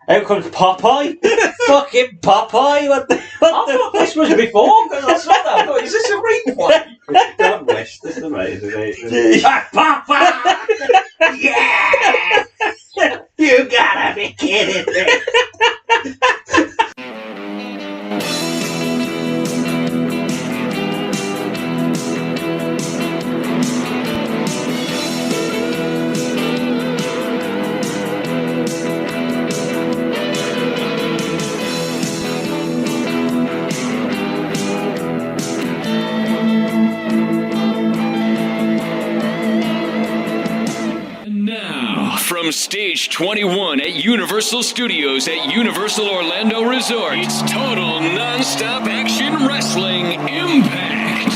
Out comes Popeye. Fucking Popeye. What the? I thought this was before, because I saw that. I thought, is this a replay? Don't wish. This is amazing. Popeye! Yeah! You gotta be kidding me. From Stage 21 at Universal Studios at Universal Orlando Resort, it's total non-stop action wrestling impact.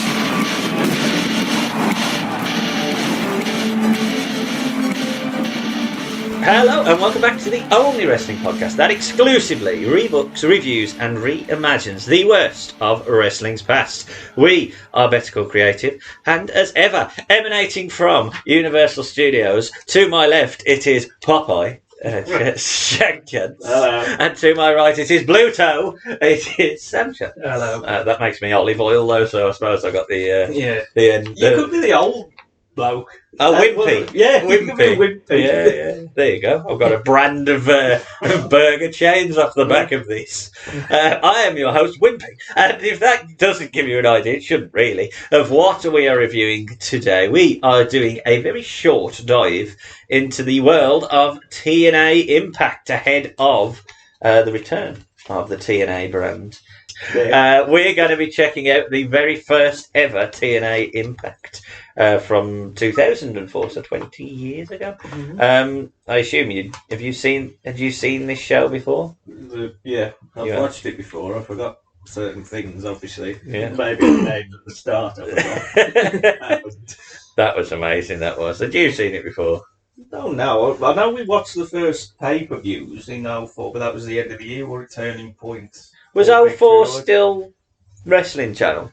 Hello and welcome back to the only wrestling podcast that exclusively rebooks, reviews and reimagines the worst of wrestling's past. We are Better Call Creative, and as ever, emanating from Universal Studios, to my left it is Popeye. Shankens. Hello. And to my right it is Blue Toe. It is Samcha. Hello. That makes me olive oil though, so I suppose I got the Yeah. the end. You could be the old bloke. Oh, Wimpy. Yeah, you could be Wimpy. Wimpy. Yeah. There you go. I've got a brand of burger chains off the back of this. I am your host, Wimpy. And if that doesn't give you an idea, it shouldn't really, of what we are reviewing today. We are doing a very short dive into the world of TNA Impact ahead of the return of the TNA brand. We're going to be checking out the very first ever TNA Impact from 2004, so 20 years ago. Mm-hmm. I assume had you seen this show before? Yeah, I've Yeah. watched it before. I forgot certain things, obviously. Yeah. Maybe the names at the start. I forgot. That was amazing. That was. Had you seen it before? No, I know we watched the first pay-per-views in 04, but that was the end of the year or a turning point. Was Or 04 Victory Road. still Wrestling Channel?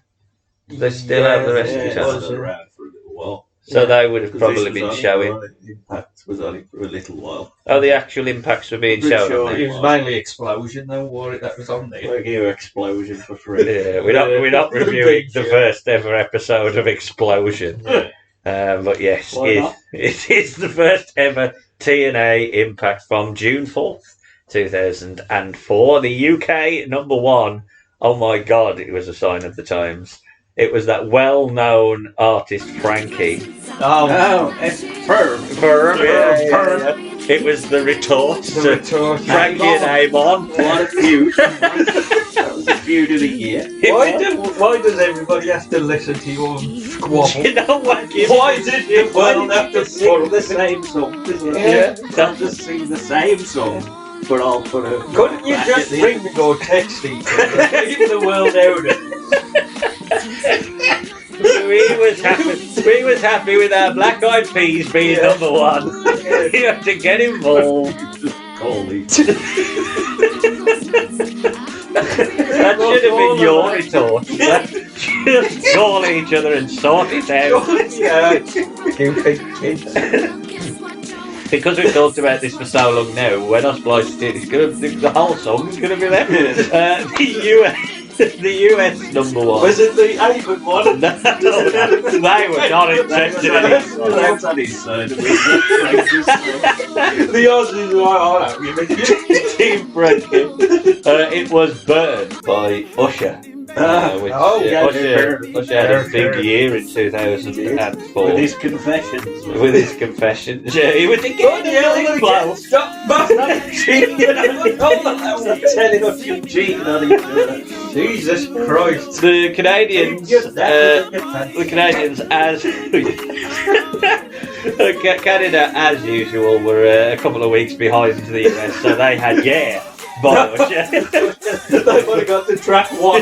They still have the Wrestling Yeah, it Channel. was around for a little while. So they would have 'Cause probably this was been only showing. on it. Impact was on it for a little while. Oh, the actual impacts were being Pretty shown. sure on it there. It was mainly Explosion, though, or that was on there. Like your explosion for free. Yeah, we're not The reviewing big the show. first ever episode of Explosion. But yes, Why not? it is the first ever TNA Impact from June 4th, 2004. The UK No.1. Oh my God, it was a sign of the times. It was that well-known artist Frankie. Oh, it's firm. Firm, yeah. Firm. It was the retort The to retort. Frankie and Amon. What a feud. That was the feud of the year. Why does everybody have to listen to you on squabble? You know what? Why did the world have to sing put the same song? Yeah. Can't just sing the same song, but I'll put a... Couldn't you back just at the ring me or text each other? Leave the world out of it. We was happy with our Black Eyed Peas being No.1. You have to get involved. Call each. That should have been your retort. Just call each other and sort it out. Yeah. Stupid kids. Because we've talked about this for so long now, when I spliced it, the whole song is going to be there. The US No.1. Was it the Avon one? No, they were not interested in it. That's on his side. The Aussies are like, oh, Team Frankie. It was Burned by Usher. Which, Usher had a big year in 2004. With his confessions. With his confessions. Yeah, he was again well. Stop cheating telling us you cheated on each other. Jesus Christ. The Canadians, Canada, as usual, were a couple of weeks behind the US, so they had by Usher. They've only got to track one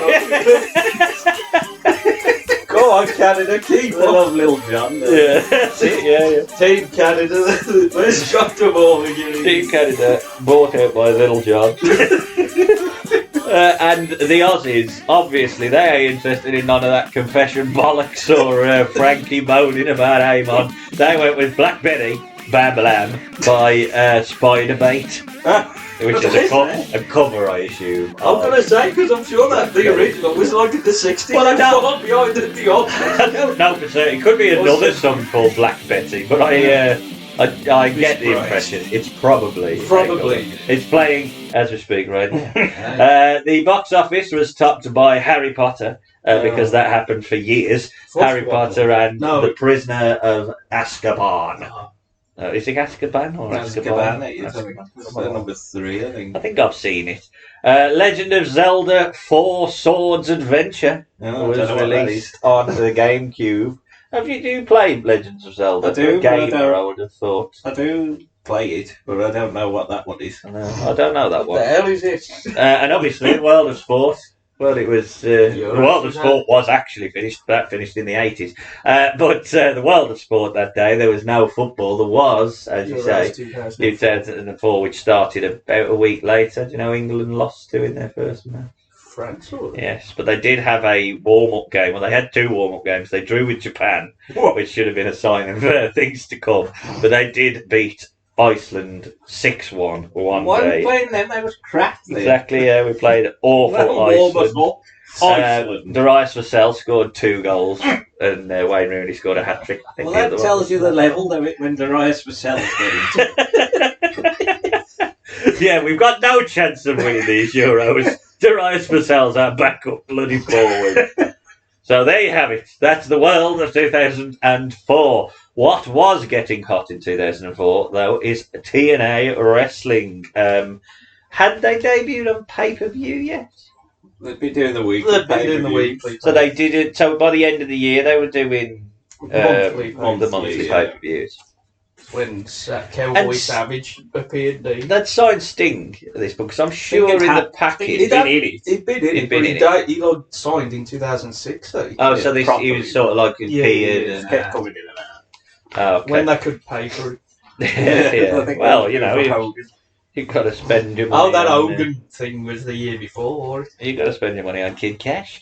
Go on, Canada, keep I love Lil Jon. Yeah, that's it, yeah. Team Canada, let's shut them all again. Team Canada, bought out by Little John. And the Aussies, obviously, they ain't interested in none of that confession bollocks or Frankie moaning about Amon. They went with Black Betty Bablam by Spiderbait, which is a cover, I assume. I'm going to say, because I'm sure that the original was like in the 60s. Well, I don't- Far behind the odds. I don't know for certain. It could be another song called Black Betty, but I get the impression it's probably. It's playing as we speak right now. The box office was topped by Harry Potter, because that happened for years. Harry Potter and The Prisoner of Azkaban. Is it Azkaban or Azkaban? It's number 3, I think. I think I've seen it. Legend of Zelda 4 Swords Adventure was released on the GameCube. Have you play Legends of Zelda? I do. I would have thought. I do play it, but I don't know what that one is. I don't know that one. What the hell is it? And obviously, World of Sport. Well, it was the World of Sport was actually finished. That finished in the 80s. But the World of Sport that day, there was no football. There was, as you say, 2004, which started about a week later. Do you know England lost to in their first match? France. Yes, but they did have a warm-up game. Well, they had 2 warm-up games. They drew with Japan, which should have been a sign of things to come. But they did beat Iceland 6-1 one Why day. are we playing them? They was crap. Exactly, yeah. We played awful Iceland. Darius Vassell scored 2 goals, and Wayne Rooney scored a hat-trick. Well, that tells you the level of it when Darius Vassell is Yeah, we've got no chance of winning these Euros. Darius Vassell's our backup bloody forward. So there you have it. That's the world of 2004. What was getting hot in 2004, though, is TNA Wrestling. Had they debuted on pay-per-view yet? They'd be doing the week. So they did it. So by the end of the year, they were doing monthly pay-per-views. When Cowboy Savage appeared, they'd signed Sting at this book, because I'm sure in the package he'd been in it. He got signed in 2006. So he was sort of like appeared and kept coming in and out. Okay. When they could pay for it. Yeah. Well, you've got to spend your money. Oh, that Hogan thing was the year before. You've got to spend your money on Kid Cash.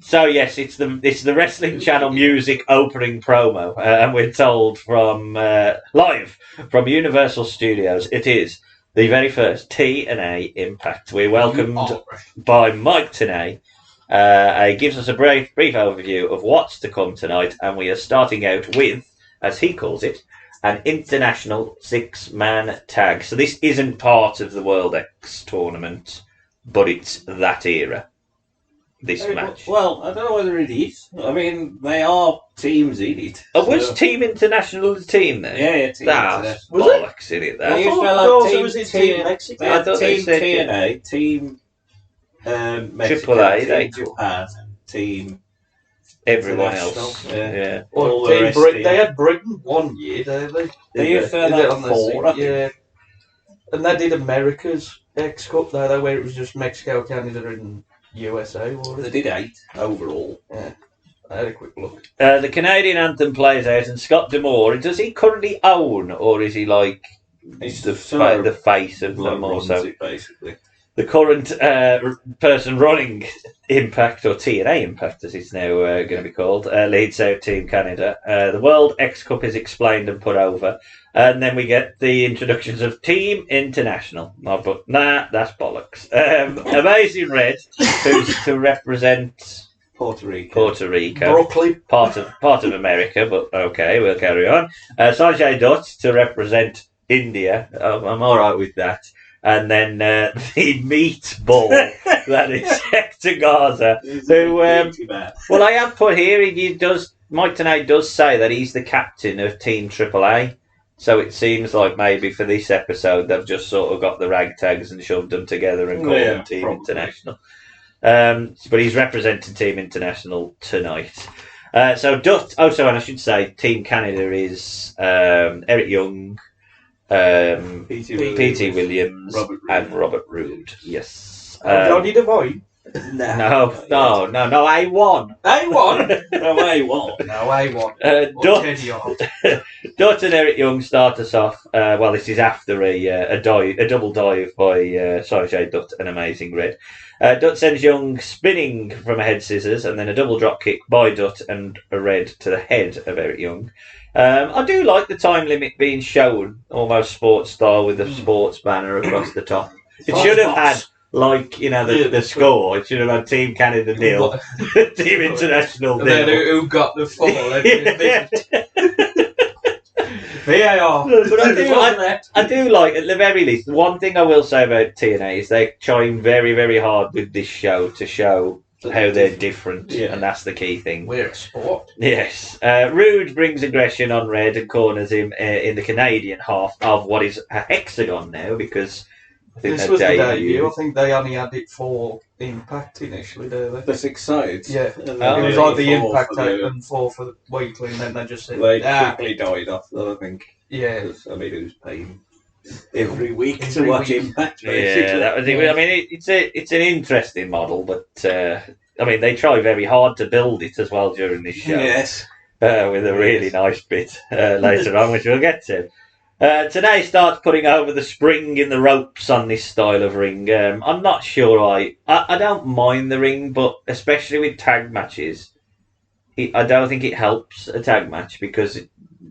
So yes, it's the Wrestling Channel music opening promo, and we're told from live from Universal Studios. It is the very first TNA Impact. We're welcomed by Mike Tenay. He gives us a brief overview of what's to come tonight, and we are starting out with, as he calls it, an international 6-man tag. So this isn't part of the World X tournament, but it's that era. This match. Well, I don't know whether it is. I mean, they are teams in it. Was Team International the team then? Yeah, Team International. Was bollocks in it. They used to have Team Mexico. I thought Team they said TNA, Team Mexico, AAA, Team Japan, Team everyone else. Yeah. Well, Team Britain. They had Britain one year. They used to have that on 4. Yeah. And they did America's X Cup there, where it was just Mexico, Canada, and USA. They did 8 overall. Yeah. I had a quick look. The Canadian anthem plays out, and Scott D'Amore, does he currently own, or is he like the face of them also? Basically. The current person running Impact, or TNA Impact as it's now going to be called, leads out Team Canada. The World X Cup is explained and put over. And then we get the introductions of Team International. But that's bollocks. Amazing Red, who's to represent Puerto Rico. Brooklyn. Part of America, but okay, we'll carry on. Sanjay Dutt to represent India. I'm all right with that. And then the meatball that is Hector Garza, who well, I have put here. Mike Tenay does say that he's the captain of Team AAA. So it seems like maybe for this episode they've just sort of got the ragtags and shoved them together and called them Team International. But he's representing Team International tonight. So Dutt. Also, and I should say, Team Canada is Eric Young. P.T. Williams, and Robert Roode. Yes. Johnny Devine. No, A1. A1. No, A1. No, A1. Or Dut, Teddy Hart. Dut and Eric Young start us off. Well, this is after a double dive by Sanjay Dutt and Amazing Red. Dutt sends Young spinning from a head scissors, and then a double drop kick by Dutt and a red to the head of Eric Young. I do like the time limit being shown, almost sports style with the sports banner across the top. It should have had, like, the score. It should have had Team Canada nil, Team International And then nil. who got the fall? VAR. But I do like, at the very least, one thing I will say about TNA is they're trying very, very hard with this show to show how they're different, and that's the key thing. We're a sport. Yes. Rude brings aggression on Red and corners him in the Canadian half of what is a hexagon now, because I think This that was the debut. debut. I think they only had it for Impact initially, didn't they? The 6 sides. Yeah. And It then was they like the did 4 Impact for the- and 4 for the weekly, and then they just said, They quickly died off, though, I think. yeah. 'Cause, I mean, it was paying every week to Every watch week. Impact, basically. Yeah, that was it. I mean, it's an interesting model, but I mean, they try very hard to build it as well during this show. Yes. With a really nice bit later on, which we'll get to. Today starts putting over the spring in the ropes on this style of ring. I'm not sure I don't mind the ring, but especially with tag matches, I don't think it helps a tag match because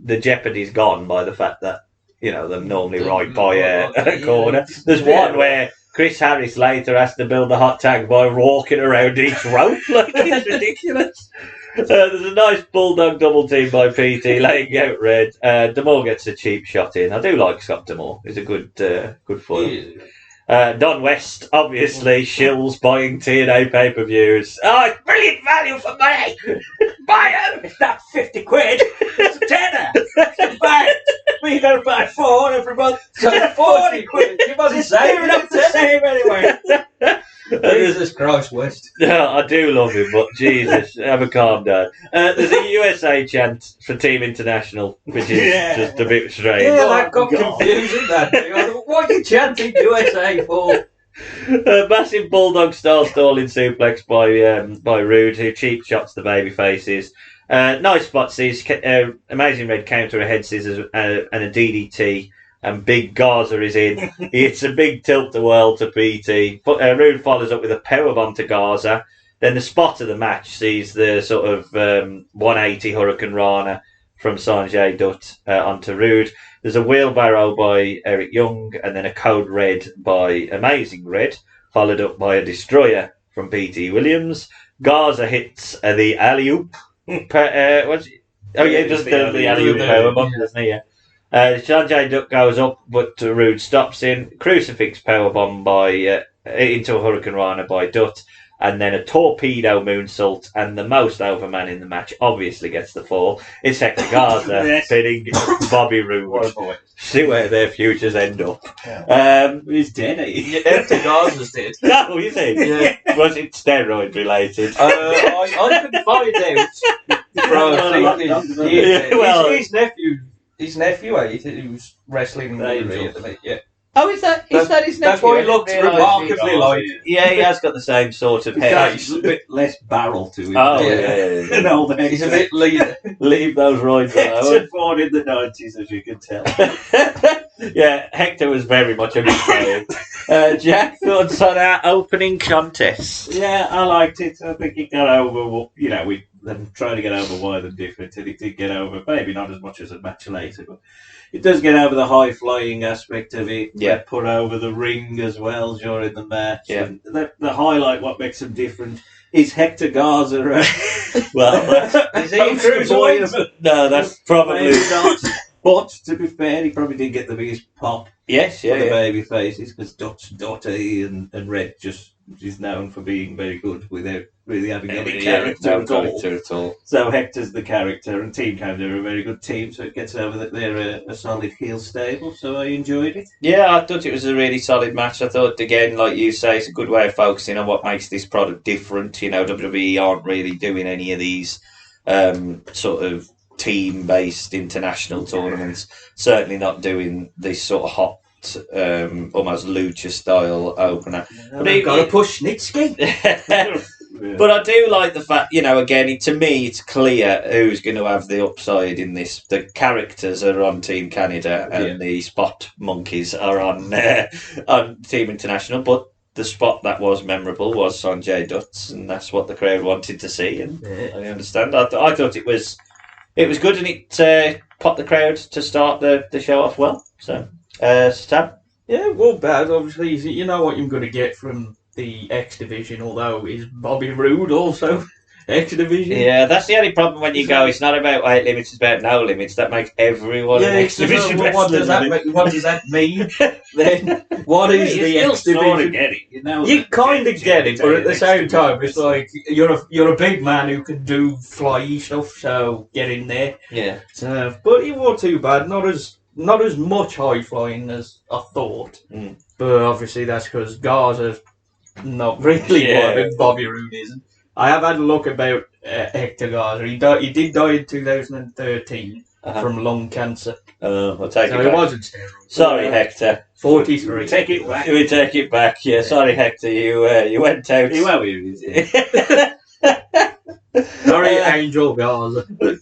the jeopardy's gone by the fact that, they're normally right by a corner. There's one where Chris Harris later has to build a hot tag by walking around each rope. Like, it's ridiculous. There's a nice bulldog double team by PT, laying out Red. D'Amore gets a cheap shot in. I do like Scott D'Amore. He's a good foil. Don West, obviously, shills buying TNA pay-per-views. Oh, it's brilliant value for money! Buy them! It's not 50 quid. It's a tenner. Buy it. We got to buy 4 every month. So 40 quid. You must say It's not the same anyway. Jesus Christ, West. Yeah, I do love him, but Jesus, have a calm down. There's a USA chant for Team International, which is just a bit strange. Yeah, that got confusing, that. What are you chanting USA for? Massive bulldog style stalling suplex by Rude, who cheap shots the baby faces. Nice spot sees Amazing Red counter a head scissors and a DDT. And Big Gaza is in. He hits a big tilt the world to PT. Rude follows up with a powerbomb to Gaza. Then the spot of the match sees the sort of 180 Hurricane Rana from Sanjay Dutt onto Rude. There's a wheelbarrow by Eric Young, and then a code red by Amazing Red, followed up by a destroyer from PT Williams. Gaza hits the alley-oop. He does the alley-oop powerbomb, doesn't he? Yeah. Sanjay Dutt goes up, but Rude stops in. Crucifix powerbomb into a Hurricane Rana by Dutt, and then a torpedo moonsault, and the most over man in the match obviously gets the fall. It's Hector Garza pinning Bobby Roode. See where their futures end up. He's dead, ain't he? Hector Garza's dead. No, you think? Yeah. Was it steroid related? I couldn't find out. His nephew, he was wrestling in WWE at the minute, yeah. Oh, is that his nephew? That's why he looks remarkably like. Yeah, he has got the same sort of hair. He's a bit less barrel to him. Oh, Yeah. yeah. No, He's a bit leaner. Leave those roids alone. Hector born in the 90s, as you can tell. Yeah, Hector was very much a big fan. Jack, thoughts on our opening contest? Yeah, I liked it. I think it got over, we them trying to get over why they're different, and it did get over, maybe not as much as a match later, but it does get over the high-flying aspect of it. Yeah. They put over the ring as well during the match. Yeah. And the highlight, what makes them different, is Hector Garza. Well, Is he a cruiserweight? No, that's probably Maybe not. But, to be fair, he probably did get the biggest pop yes, for the baby faces, because Dottie and Red just is known for being very good without really having any character at all. So Hector's the character, and Team Canada are a very good team, so it gets over that they're a solid heel stable, so I enjoyed it. Yeah, I thought it was a really solid match. I thought, again, like you say, it's a good way of focusing on what makes this product different. WWE aren't really doing any of these sort of team-based international tournaments. Certainly not doing this sort of hot almost lucha style opener. But they've got to push Snitsky. But I do like the fact, again, to me, it's clear who's going to have the upside in this. The characters are on Team Canada, and the spot monkeys are on Team International. But the spot that was memorable was Sanjay Dutt's, and that's what the crowd wanted to see. And I understand. I thought it was good, and it popped the crowd to start the show off well. So, Stan? Yeah, well, bad. Obviously, you know what you're going to get from the X Division, although is Bobby Roode also X Division? Yeah, that's the only problem when you go, it's not about weight limits, it's about no limits. That makes everyone an X Division wrestler. What does that mean? Then what is the X Division? Get it, you kind of get it, but at the same time, it's like you're a big man who can do flyy stuff, so get in there. Yeah. So, but it wasn't too bad. Not as much high flying as I thought. But obviously that's because Garza's not really one, and Bobby Roode isn't. I have had a look about Hector Garza. He did die in 2013 from lung cancer. I'll take it back. It wasn't steroids. Sorry, Hector. 43. Take it back. We take it back. Yeah, sorry, Hector. You went out. You went with Sorry, Angel Garza. But,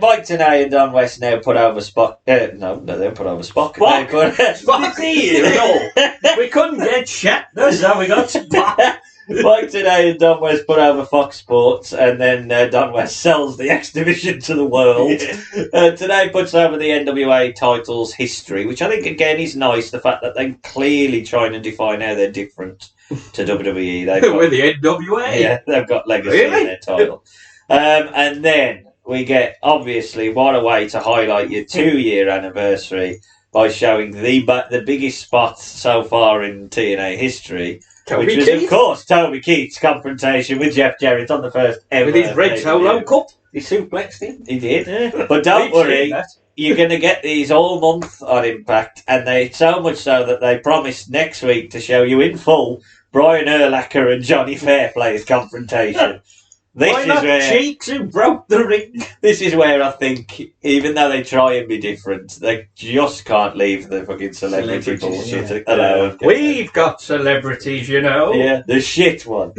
Mike Tenay and Don West now put over Spock. No, they don't put over Spock. Spock? Spock here. We couldn't get Shatner, so we got Spock. Mike Tenay and Don West put over Fox Sports, and then Don West sells the X Division to the world. Today puts over the NWA titles history, which I think again is nice. The fact that they're clearly trying to define how they're different to WWE. With the NWA? Yeah, they've got legacy in their title. And then we get, obviously, what a way to highlight your 2-year anniversary by showing the biggest spot so far in TNA history. Which was, of course, Toby Keith's confrontation with Jeff Jarrett on the first ever. With his red solo cup. He suplexed him. He did. Yeah. But don't worry, you're going to get these all month on Impact, and they so much so that they promised next week to show you in full Brian Urlacher and Johnny Fairplay's confrontation. Why not Cheeks who broke the ring? This is where I think, even though they try and be different, they just can't leave the fucking celebrity bullshit alone. We've got celebrities, you know. Yeah, the shit one.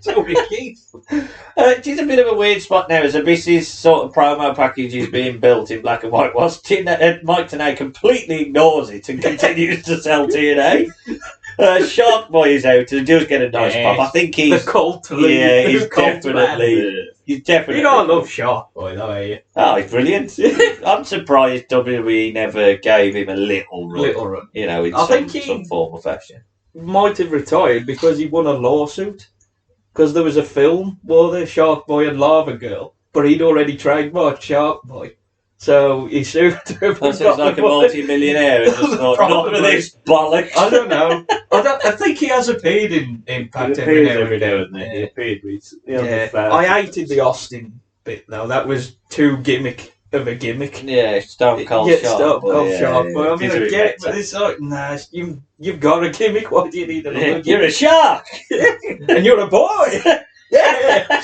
Toby Keith. It is a bit of a weird spot now as Abyss's sort of promo package is being built in black and white, whilst Mike Tenay completely ignores it and continues to sell TNA. Shark Boy is out and does get a nice pop. I think he's the cult leader. Yeah, he's definitely. You don't love Shark Boy, though, are you? Oh, he's brilliant. I'm surprised WWE never gave him a little run. You know, in some form or fashion. Might have retired because he won a lawsuit. Because there was a film, the Shark Boy and Lava Girl, but he'd already trademarked Shark Boy. So he sued him. So he's like a multi-millionaire and just thought, not for this bollocks. I don't know. I think he has appeared in Impact every now and then. He appeared recently. Yeah. I hated the Austin bit, though. That was too gimmick of a gimmick. Yeah, Stone Cold Shark Boy. Shark Boy. I mean, I get it, but it's like, nah, you've got a gimmick. Why do you need another gimmick? You're a shark! And you're a boy! Yeah!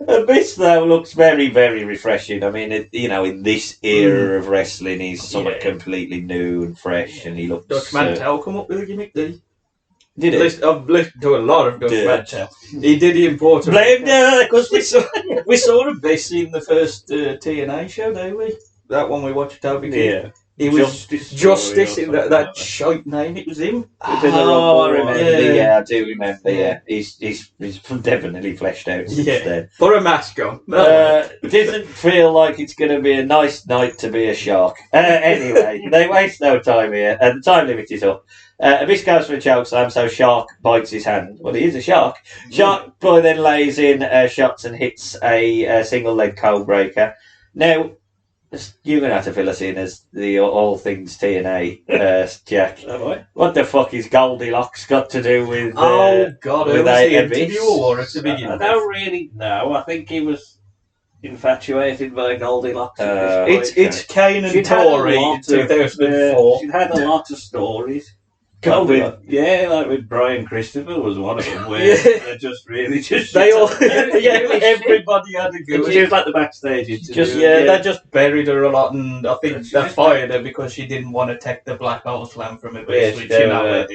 Abyss, though, looks very, very refreshing. I mean, in this era of wrestling, he's somewhat completely new and fresh, and he looks... Dutch Mantel come up with a gimmick, did he? Did he? I've listened to a lot of Dutch Mantel. He did the important... Blame Dutch! Because we saw Abyss in the first TNA show, didn't we? That one we watched, Toby Keith. Yeah. He was Justice in that shite name. It was him. I remember. Yeah, I do remember. Yeah, he's definitely fleshed out since then. Put a mask on. Doesn't feel like it's going to be a nice night to be a shark. Anyway, they waste no time here. The time limit is up. Abyss goes for a choke slam, so Shark bites his hand. Well, he is a shark. Shark Boy then lays in shots and hits a single leg code breaker. Now, you're going to have to fill us in as the all things TNA, Jack. What the fuck is Goldilocks got to do with oh, God, with was the interview or at the beginning? I don't really know. I think he was infatuated by Goldilocks. It's Kane and Tori in 2004. She'd had a lot of stories. Like with Brian Christopher was one of them, where they just they all everybody had a go. She was like the backstage interview. They just buried her a lot, and I think they fired her because she didn't want to take the Black Hole Slam from a bitch, which you know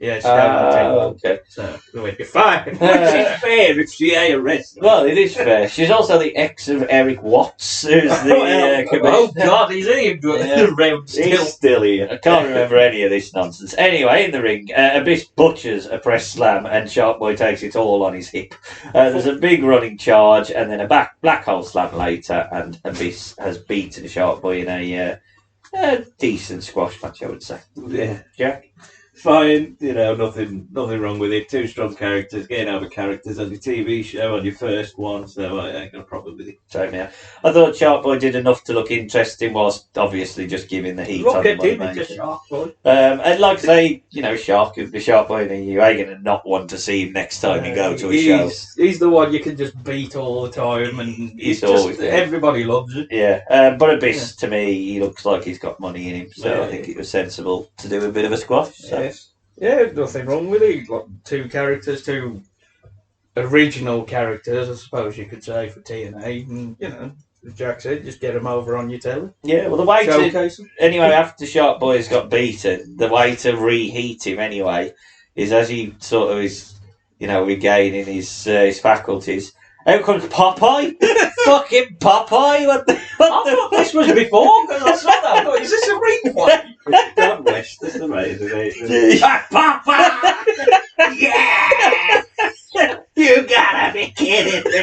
Yeah, she okay. So we'd be fine. Which is fair if she ain't a wrestler. Well, it is fair. She's also the ex of Eric Watts, who's the commissioner. Oh God, he's around still. He's still here. I can't remember any of this nonsense. Anyway, in the ring, Abyss butchers a press slam, and Shark Boy takes it all on his hip. There's a big running charge, and then a black hole slam later, and Abyss has beaten Shark Boy in a decent squash match, I would say. Yeah, Jack. Fine, nothing wrong with it. Two strong characters, getting over characters on your TV show, on your first one, so I ain't got a problem with it. Same here. I thought Shark Boy did enough to look interesting, whilst obviously just giving the heat on the Shark Boy. And like I say, Shark Boy, you ain't going to not want to see him next time you go to a show. He's the one you can just beat all the time, and he's always everybody loves it. Yeah, but Abyss, to me, he looks like he's got money in him, so I think it was sensible to do a bit of a squash. So. Yeah, nothing wrong with it. Like two characters, two original characters, I suppose you could say, for TNA. And, as Jack said, just get them over on your telly. Yeah, well, the way after Shark Boy's got beaten, the way to reheat him anyway is as he sort of is, regaining his faculties. Out comes Popeye. Fucking Popeye! What the? I thought this was before, because I saw that. I thought, is this a replay? Down west, that's the right, isn't it? Popeye! Yeah! You gotta be kidding me!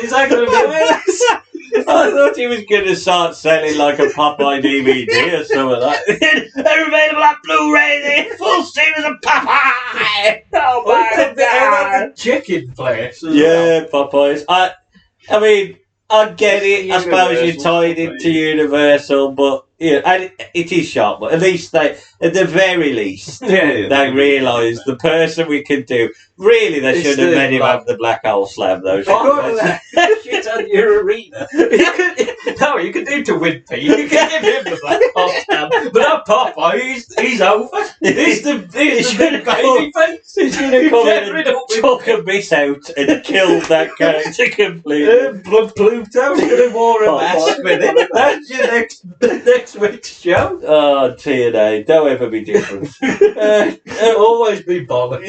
Is that going to be I thought he was going to start selling like a Popeye DVD or something like that. They're available at Blu-ray, the full series of Popeye! Oh my God! Chicken place. Yeah, Popeyes. I mean, I get it. I suppose you're tied into Universal, but and it is sharp. But at least at the very least, they realise the person we can do. Really, they should have made him have the Black Hole Slam, though. Shit on your arena. You could do to Wimpy. You can give him the Black Hole Slam. But that Popeye, he's over. He's the baby face. He's going to come in and chuck Abyss out and kill that character completely. Blood Pluto could have wore a mask with it. That's your next week's show. Oh, TNA, don't ever be different. Always be bothered.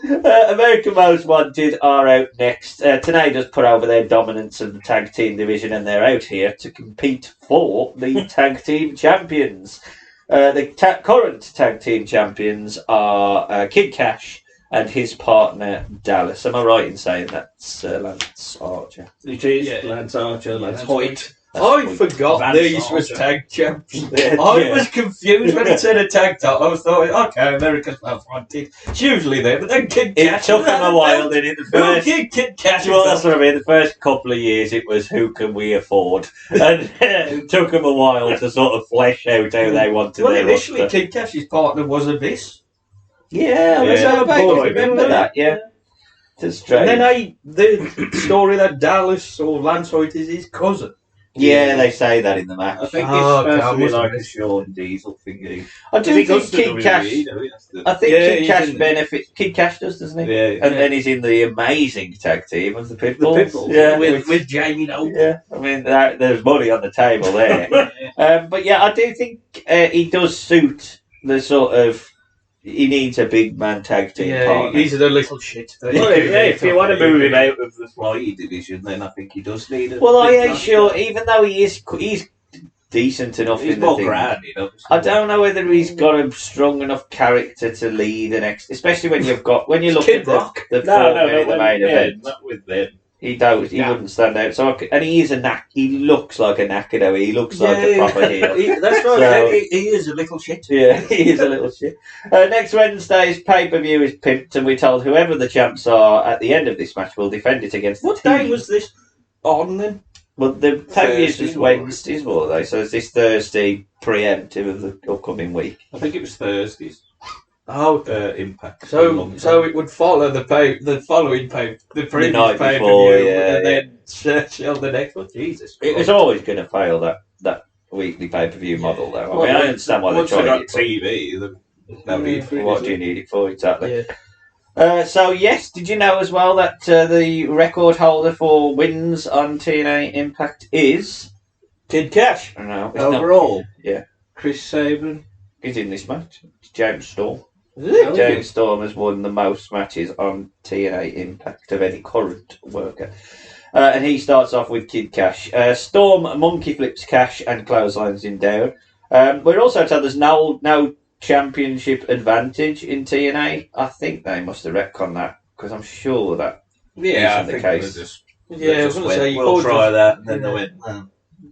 American Most Wanted are out next. TNA just put over their dominance of the tag team division, and they're out here to compete for the tag team champions. The current tag team champions are Kid Cash and his partner Dallas. Am I right in saying that's Lance Archer? It is Lance Archer, Lance Hoyt. I forgot these was tag champions. I was confused when it said a tag top. I was thought, okay, America's Most Wanted. It's usually there, but then Kid Cash. It took them a while, didn't it? Kid Cash. Well, that's what I mean. The first couple of years, it was who can we afford, and it took them a while to sort of flesh out how they wanted. Well, initially, Kid Cash's partner was Abyss. Yeah, I remember that. Yeah. It's strange. And then the story that Dallas or Lance Hoyt is his cousin. Yeah, they say that in the match. I think it's supposed to be like a Shawn Diesel thing. I do think Kid Cash. I think Kid Cash benefits. Kid Cash does, doesn't he? Yeah. And then he's in the amazing tag team of the Pitbulls. The Pitbulls. Yeah, with Jamie Noble. Yeah, I mean there's money on the table there. But yeah, I do think he does suit the sort of. He needs a big man tag team partner. He's a little shit. If you want to move him out of the Fly division, then I think he does need a. Well, I ain't sure. Even though he's decent enough he's in the more thing, grounded, I don't know whether he's got a strong enough character to lead an especially when you look Kid at Rock. the main event. Not with them. He wouldn't stand out. So, and he is he looks like a knacker though. He looks like a proper heel. That's right. So, he is a little shit. Yeah, he is a little shit. Next Wednesday's pay-per-view is pimped, and we're told whoever the champs are at the end of this match will defend it against. What day was this on then? Well, the pay-per-view is just Wednesdays, were they? So it's this Thursday preemptive of the upcoming week. I think it was Thursdays. Impact. So it would follow the following the previous night pay-per-view, before, and then show the next one. Jesus, it's always going to fail that weekly pay-per-view model, though. I mean, I understand why they're trying got it. TV, then no need for it. What do you need it for, exactly? Yeah. So, yes, did you know as well that the record holder for wins on TNA Impact is... Kid Cash. No, it's overall. Not, yeah. Chris Sabin. He's in this match. It's James Storm. Is it? James Storm has won the most matches on TNA Impact of any current worker. And he starts off with Kid Cash. Storm monkey flips Cash and clotheslines him down. We're also told there's no championship advantage in TNA. I think they must have retconned that because I'm sure that Yeah, isn't I the think case. I was going to say, we'll try that, and then they went,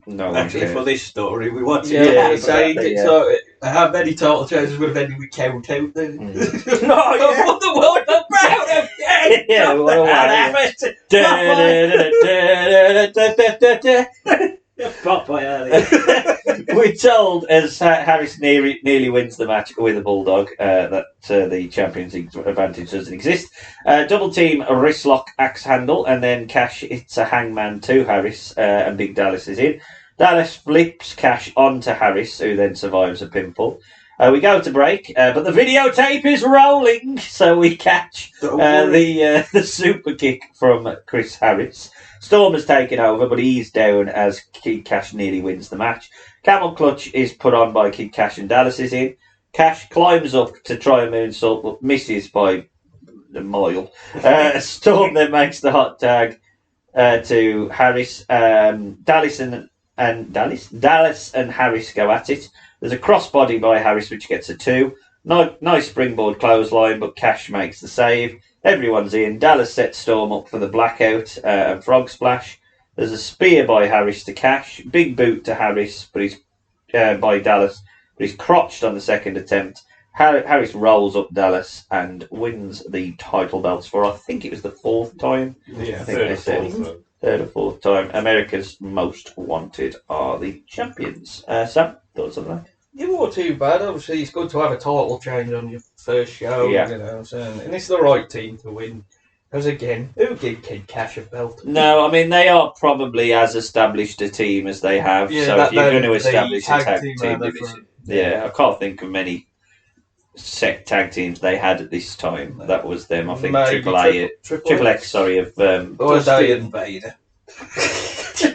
No, actually, for this story, we want to how many total chances would have ended with count out then? No, you won the world cup proud of you. Yeah, what a Popeye. We're told as Harris nearly wins the match with a bulldog that the champion's advantage doesn't exist. Double team a wrist lock axe handle, and then Cash hits a hangman to Harris, and Big Dallas is in. Dallas flips Cash onto Harris, who then survives a pinfall. We go to break, but the videotape is rolling, so we catch the super kick from Chris Harris. Storm has taken over, but he's down as Kid Cash nearly wins the match. Camel Clutch is put on by Kid Cash and Dallas is in. Cash climbs up to try a moonsault, but misses by a mile. Storm then makes the hot tag to Harris. Dallas and Harris go at it. There's a crossbody by Harris, which gets a 2. Nice springboard clothesline, but Cash makes the save. Everyone's in. Dallas sets Storm up for the blackout and frog splash. There's a spear by Harris to Cash. Big boot to Harris, but he's by Dallas, but he's crotched on the second attempt. Harris rolls up Dallas and wins the title belts for, I think it was the 4th time. Yeah, I think they said third or 4th time. America's most wanted are the champions. Sam, thoughts on that? You weren't too bad. Obviously, it's good to have a title change on your first show. Yeah. You know, and it's the right team to win. Because again, who gave Kid Cash a belt? No, I mean, they are probably as established a team as they have. Yeah, so if you're going to establish a tag team division. I can't think of many set tag teams they had at this time. That was them. I think Triple X, of Dusty and Vader.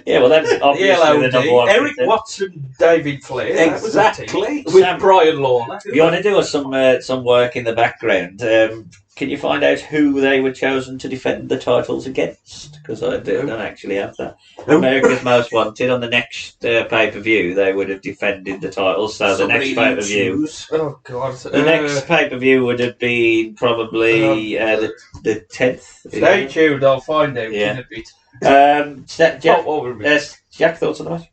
Yeah, well, that's obviously the number one. Eric Watson, David Flair. Exactly. With Sam, Brian Lawler. You want to do some work in the background? Can you find out who they were chosen to defend the titles against? Because I don't actually have that. America's Most Wanted on the next pay-per-view, they would have defended the titles. So the next pay-per-view, oh god, the next pay-per-view would have been probably the 10th. Stay tuned, I'll find out in a bit. Jack, thoughts on the match?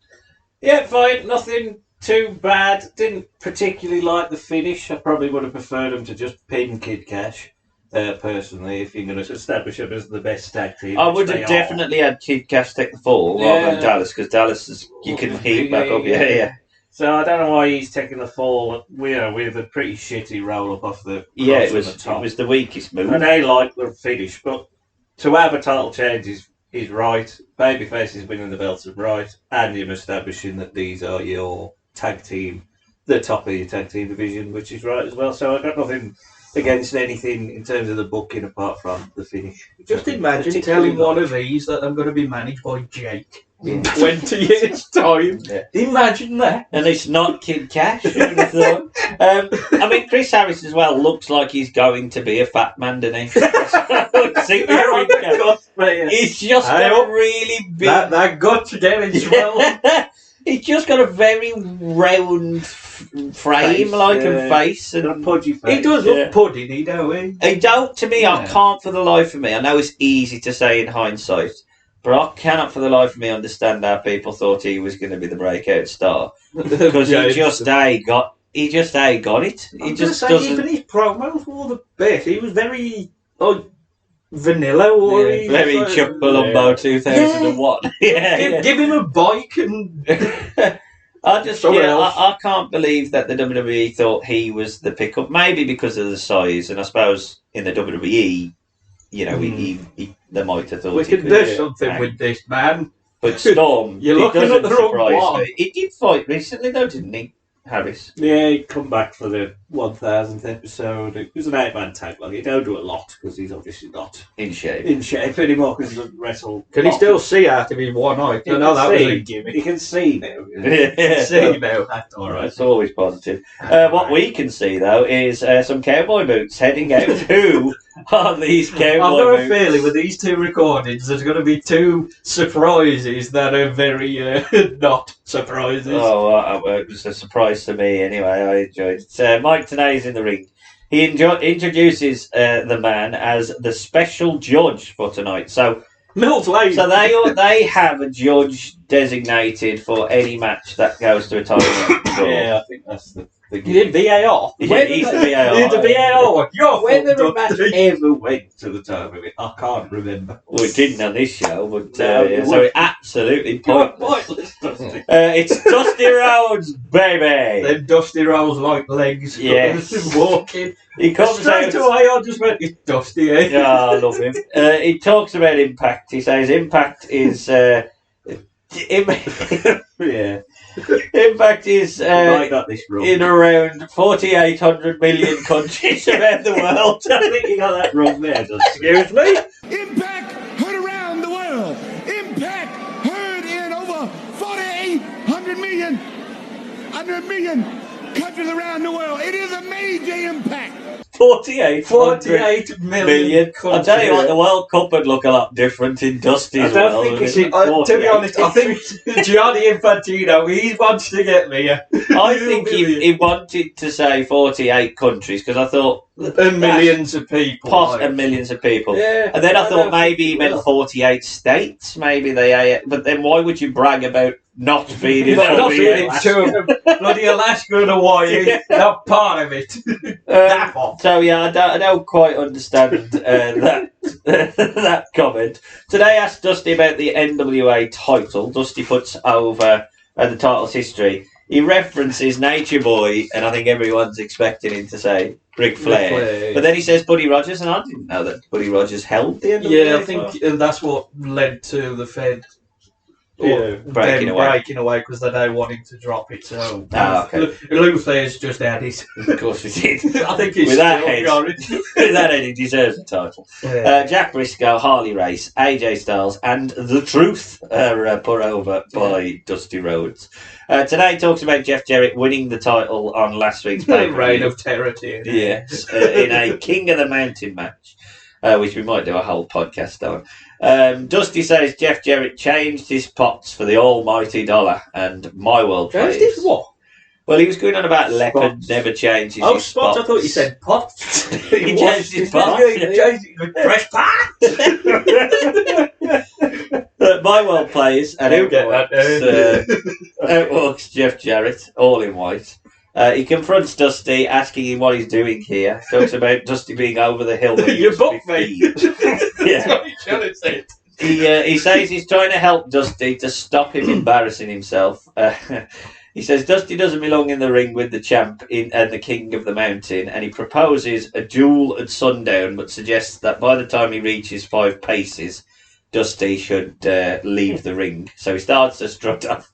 Yeah, fine. Nothing too bad. Didn't particularly like the finish. I probably would have preferred them to just pin Kid Cash. Personally, if you're going to establish them as the best tag team, I would have definitely had Kid Cash take the fall rather than Dallas, because Dallas is you can heat back up. Yeah. So I don't know why he's taking the fall. With a pretty shitty roll up off the it was the weakest move. And they like the finish, but to have a title change is right. Babyface is winning the belts is right, and you're establishing that these are your tag team, the top of your tag team division, which is right as well. So I got nothing against anything in terms of the booking apart from the finish. Just imagine telling one of these that I'm going to be managed by Jake in 20 years' time. Yeah. Imagine that. And it's not Kid Cash. I mean, Chris Harris as well looks like he's going to be a fat man, doesn't he? He's just got a really big... That got to get as well. He's just got a very round frame, face, and face. And a pudgy face. He does look puddy, don't he? He don't, to me, I can't for the life of me. I know it's easy to say in hindsight, but I cannot for the life of me understand how people thought he was going to be the breakout star. Because he just got it. He just doesn't... Even his promos were the best. He was very... vanilla, or very Chuck Palumbo 2001. Give him a bike and I can't believe that the WWE thought he was the pickup. Maybe because of the size, and I suppose in the WWE, he they might have thought we could do something with this man. But Storm, You're he looking doesn't at the wrong surprise one. me. He did fight recently, though, didn't he, Harris? Yeah, he'd come back for the 1000th episode. It was an 8-man tag. Like, he don't do a lot because he's obviously not In shape. in shape anymore because he doesn't wrestle. Can he still see out of his one eye? He I know can that was see. a gimmick. He can see now. Yeah. See now. That's all All right, right. it's always positive. What we can see, though, is some cowboy boots heading out. Who are these cowboy I've got a boots? feeling with these two recordings, there's going to be two surprises that are very not surprises. Oh, it was a surprise to me anyway. I enjoyed it. Mike Tenay's in the ring. He introduces the man as the special judge for tonight. So Milt Lane. So they have a judge designated for any match that goes to a title. Yeah, I think that's the You did VAR. Yeah, he's the VAR. You did the VAR. You're Whether a fucked match up. ever went to the time limit, I can't remember. Well, it didn't on this show, but No, yeah, so it absolutely You're pointless. pointless, Dusty. It's Dusty Rhodes, baby. Them Dusty Rose like legs. Yes. Walking. He comes Straight out. away, I just went, it's Dusty, eh? Yeah, I love him. He talks about Impact. He says Impact is. Yeah. Impact is I got this wrong. in around 4,800 million countries around the world. I think you got that wrong there, Dusty. Excuse me? Impact heard around the world. Impact heard in over 4,800 million countries around the world. It is a major impact. 48 million. countries. I'll tell you what, the World Cup would look a lot different in Dusty's I don't world. think it's wouldn't in- To be honest, I think Gianni Infantino, he wants to get me. I think he wanted to say 48 countries because I thought And millions of people. and millions of people. Yeah. And then I thought don't maybe he think meant will. 48 states. Maybe they. But then why would you brag about not being in Not 48? feeling too bloody Alaska and Hawaii, not part of it. That one. So yeah, I don't quite understand that that comment. Today I asked Dusty about the NWA title. Dusty puts over the title's history. He references Nature Boy, and I think everyone's expecting him to say Ric Flair. But then he says Buddy Rogers, and I didn't know that Buddy Rogers held the NWA. Yeah, I think that's what led to the Fed breaking away because they don't want him to drop it. So okay. Lou Flair's just had it. Of course he did. I think he's With that still head. got it. With that head, he deserves the title. Yeah. Jack Briscoe, Harley Race, AJ Styles, and The Truth are put over by Dusty Rhodes. Today talks about Jeff Jarrett winning the title on last week's pay-per-view. Reign of Terror here. Yes, in a King of the Mountain match, which we might do a whole podcast on. Dusty says Jeff Jarrett changed his pots for the almighty dollar, and My World Changed players. his what? Well, he was going on about Leopard Spots. never changes Oh, his spots. I thought you spots. said pots. He changed his pots. Yeah, he changed it with fresh pots. My World plays and He'll get that. outwalks Jeff Jarrett, all in white. He confronts Dusty, asking him what he's doing here. Talks about Dusty being over the hill. When he You was booked 15. me. Yeah. That's what you should have said. He says he's trying to help Dusty to stop him embarrassing himself. He says Dusty doesn't belong in the ring with the champ and the king of the mountain, and he proposes a duel at sundown, but suggests that by the time he reaches 5 paces, Dusty should leave the ring. So he starts to strut off.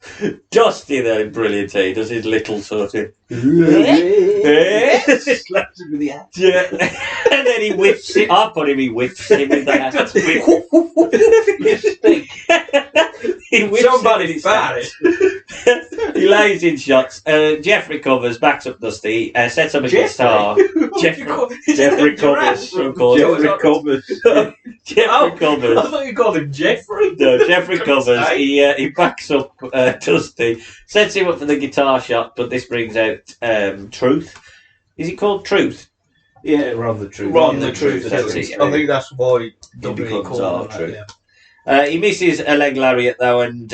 Dusty, though, brilliant. He does his little sort of... Slaps him with the axe. Yeah. And then he whips it. I put him, he whips him with that. He whips Somebody him found it. He lays in shots. Jeff recovers, backs up Dusty, sets up a guitar. Jeff recovers. Of course. Jeff recovers. Jeff I recovers. thought you called him Jeffrey. No, Jeff recovers. He backs up Dusty, sets him up for the guitar shot, but this brings out Truth. Is it called Truth? Yeah, Ron the Truth. Ron the Truth. That's it. I think that's why He becomes called our him that, Truth. yeah. He misses a leg lariat though and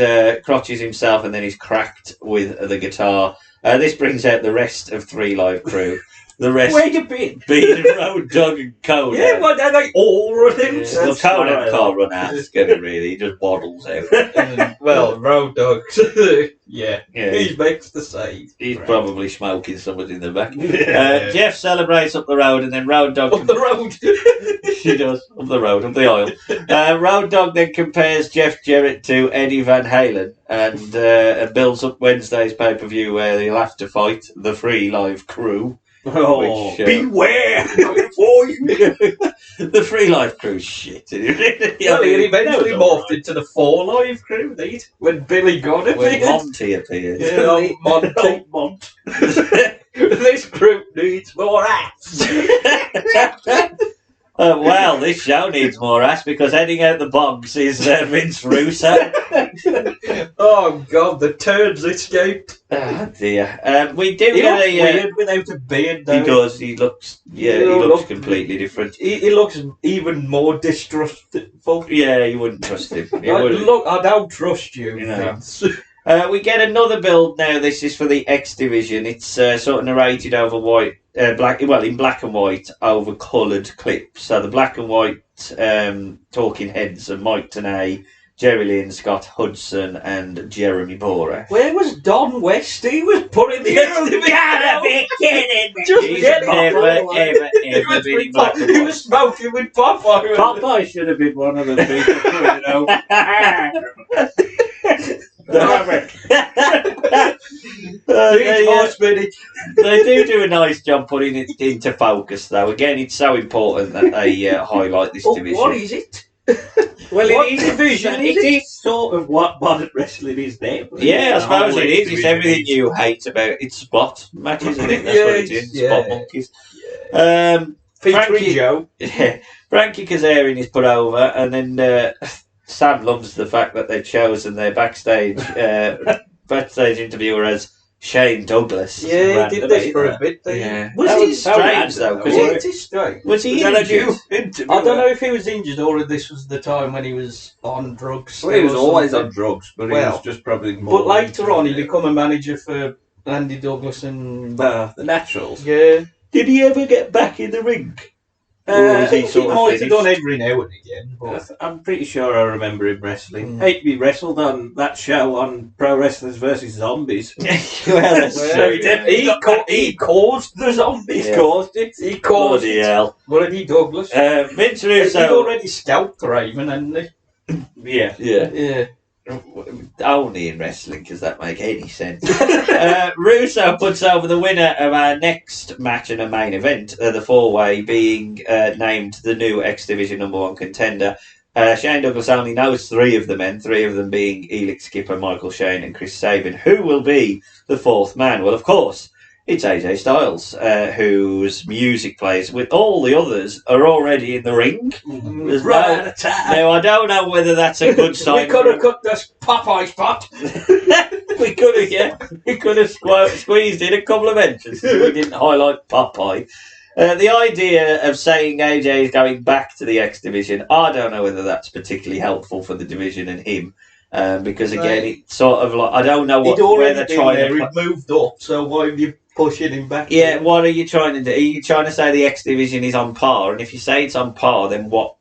crotches himself, and then he's cracked with the guitar. This brings out the rest of 3 Live crew. The rest Wait a bit. being Road Dogg and Conan. Yeah, but then they all run him. Well, Conan can't run out, really. He just waddles out. Well, Road Dogg. Yeah, he makes the save. He's probably smoking somebody in the back. Yeah. Jeff celebrates up the road, and then Road Dogg... Up the road. She does, up the road, up the aisle. Road Dogg then compares Jeff Jarrett to Eddie Van Halen and builds up Wednesday's pay-per-view where they'll have to fight the 3 Live crew. Oh, Which, beware before you. The 3 Live crew's shit. Well, he eventually morphed into the 4 Live crew, when Billy got it. When Monty appeared. Yeah, Monty. This group needs more ass. Well, this show needs more ass because heading out the bogs is Vince Russo. Oh God, the turds escaped. Oh dear. We do He get looks a. weird without a beard, though. He does. He looks. Yeah, he looks completely different. He looks even more distrustful. Yeah, you wouldn't trust him. You wouldn't. Look, I don't trust you, You know. Vince. We get another build now. This is for the X Division. It's sort of narrated over white, black. Well, in black and white over coloured clips. So the black and white talking heads are Mike Tenay, Jerry Lynn, Scott Hudson, and Jeremy Borer. Where was Don West? He was putting the You gotta be kidding me! Just He's get never been in black and He white. was smoking with Popeye. Popeye should have been one of the people putting out. They do a nice job putting it into focus, though. Again, it's so important that they highlight this division. What is it? Well, What it division is, is it it? is sort of what modern wrestling is now. Yeah, I suppose it is. It's Division everything is. you hate about it's spot matches. I think that's Yeah, what it is. yeah. Spot monkeys. Featuring Frankie- Joe. Yeah, Frankie Kazarian is put over, and then Sam loves the fact that they've chosen their backstage interviewer as Shane Douglas. Yeah, he did this for a bit. Yeah. Was That he was strange, though, because Yeah, it is strange. was he Is that a injured? new interview? I don't know if he was injured or this was the time when he was on drugs. Well, he was or always something. on drugs, but Well, he was just probably more. But later on, he became a manager for Andy Douglas and the Naturals. yeah. Did he ever get back in the ring? Or was I he think sort he of might have finished? done every now and again. But I'm pretty sure I remember him wrestling. Mm. He wrestled on that show on Pro Wrestlers vs Zombies. Well, that's Well, true. he caused the zombies. Yeah. Caused it. He caused Bloody it. hell. Bloody Douglas. Vince He'd Russo. already scalped Raven, hadn't he? Yeah. Yeah. Yeah. Only in wrestling, does that make any sense? Russo puts over the winner of our next match in a main event, the 4-way, being named the new X Division #1 contender. Shane Douglas only knows 3 of the men, 3 of them being Elix Skipper, Michael Shane, and Chris Sabin. Who will be the 4th man? Well, of course, it's AJ Styles, whose music plays with all the others are already in the ring. There's now, I don't know whether that's a good sign. We could have cut this Popeye spot. We could have, yeah. We could have squeezed in a couple of entries if we didn't highlight Popeye. The idea of saying AJ is going back to the X Division, I don't know whether that's particularly helpful for the division and him. Because again, it's sort of like, I don't know He'd where already they're been trying there. to. He'd moved up, so why are you pushing him back? Yeah, what are you trying to do? Are you trying to say the X Division is on par? And if you say it's on par, then what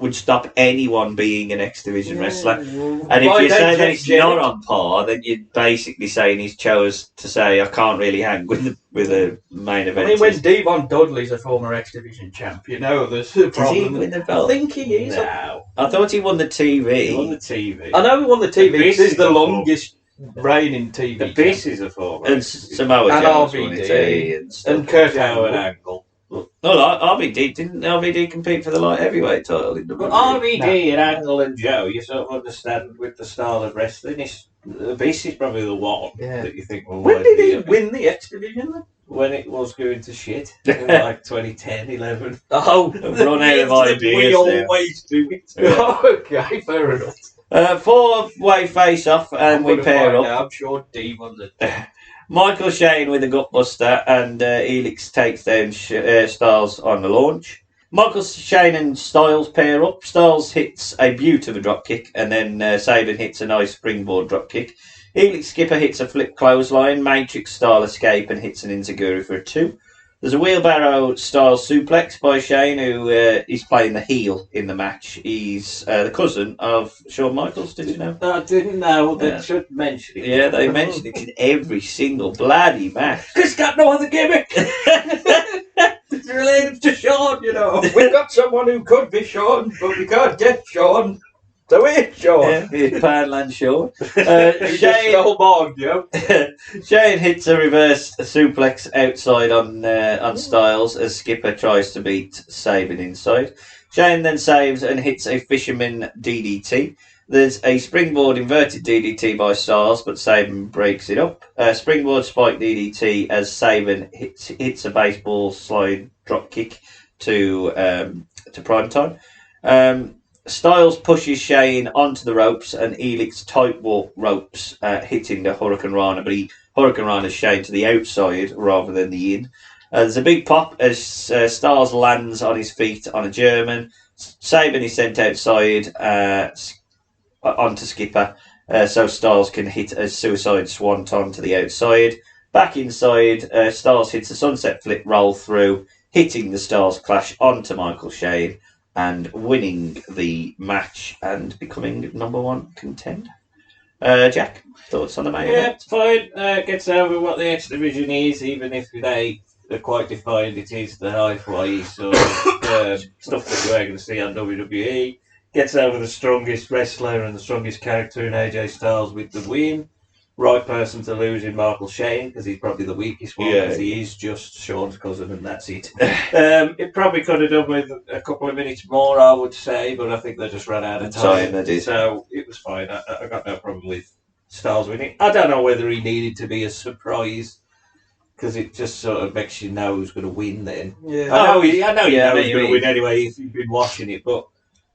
would stop anyone being an X Division wrestler? And if you say that it's not on par, then you're basically saying he's chose to say I can't really hang with a main I event. mean, when Devon Dudley's a former X Division champ, you know there's a Does he problem. win the I belt? think he is. No. I thought he won the TV. He won the TV. I know he won the TV. The Beast This is the is a longest reigning TV. The Beast is a former. And Samoa And Joe's RVD. won it, and stuff. and Kurt Joe and Angle. Angle. No, like, RVD didn't RVD compete for the light heavyweight title in But WWE? RVD and Angle and Joe, you sort of understand with the style of wrestling. The Beast is probably the one Yeah. that you think will When win did he the- win the X Division then? When it was going to shit, in like 2010, 11. Oh, Run out of ideas We now. always do it. Yeah. Okay, fair enough. 4-way face-off, and we Gonna pair find up. out, I'm sure Devon's a Michael Shane with a gutbuster, and Elix takes down Styles on the launch. Michael Shane and Styles pair up. Styles hits a beaut of a dropkick, and then Sabin hits a nice springboard dropkick. Helix Skipper hits a flip clothesline, Matrix style escape, and hits an Enziguri for a 2. There's a wheelbarrow style suplex by Shane, who is playing the heel in the match. He's the cousin of Shawn Michaels. Did you know? I didn't know. They should mention it. Yeah, they mention it in every single bloody match. He's got no other gimmick. It's related to Shawn, you know. We've got someone who could be Shawn, but we can't get Shawn. So it's Shawn. Yeah, it's Poundland Shawn. Shane hits a reverse suplex outside on Styles as Skipper tries to beat Sabin inside. Shane then saves and hits a fisherman DDT. There's a springboard inverted DDT by Styles, but Sabin breaks it up. Springboard spike DDT as Sabin hits a baseball slide drop kick to Primetime. Styles pushes Shane onto the ropes and Helix tight walk ropes, hitting the Hurricane Rana, but he Hurricane Rana's Shane to the outside rather than the in. There's a big pop as Styles lands on his feet on a German. Sabin is sent outside onto Skipper, so Styles can hit a suicide swanton to the outside. Back inside, Styles hits a sunset flip roll through, hitting the Styles Clash onto Michael Shane and winning the match and becoming #1 contender. Jack, thoughts on the main event? It's fine. Gets over what the X division is, even if they are quite defined. It is the high fly sort of stuff that you are going to see on WWE. Gets over the strongest wrestler and the strongest character in AJ Styles with the win. Right person to lose in Michael Shane, because he's probably the weakest one, because he is just Shawn's cousin and that's it. It probably could have done with a couple of minutes more, I would say, but I think they just ran out of time. So it was fine. I got no problem with Styles winning. I don't know whether he needed to be a surprise, because it just sort of makes you know who's going to win then. Yeah. I know you know who's going to win anyway if you've been watching it, but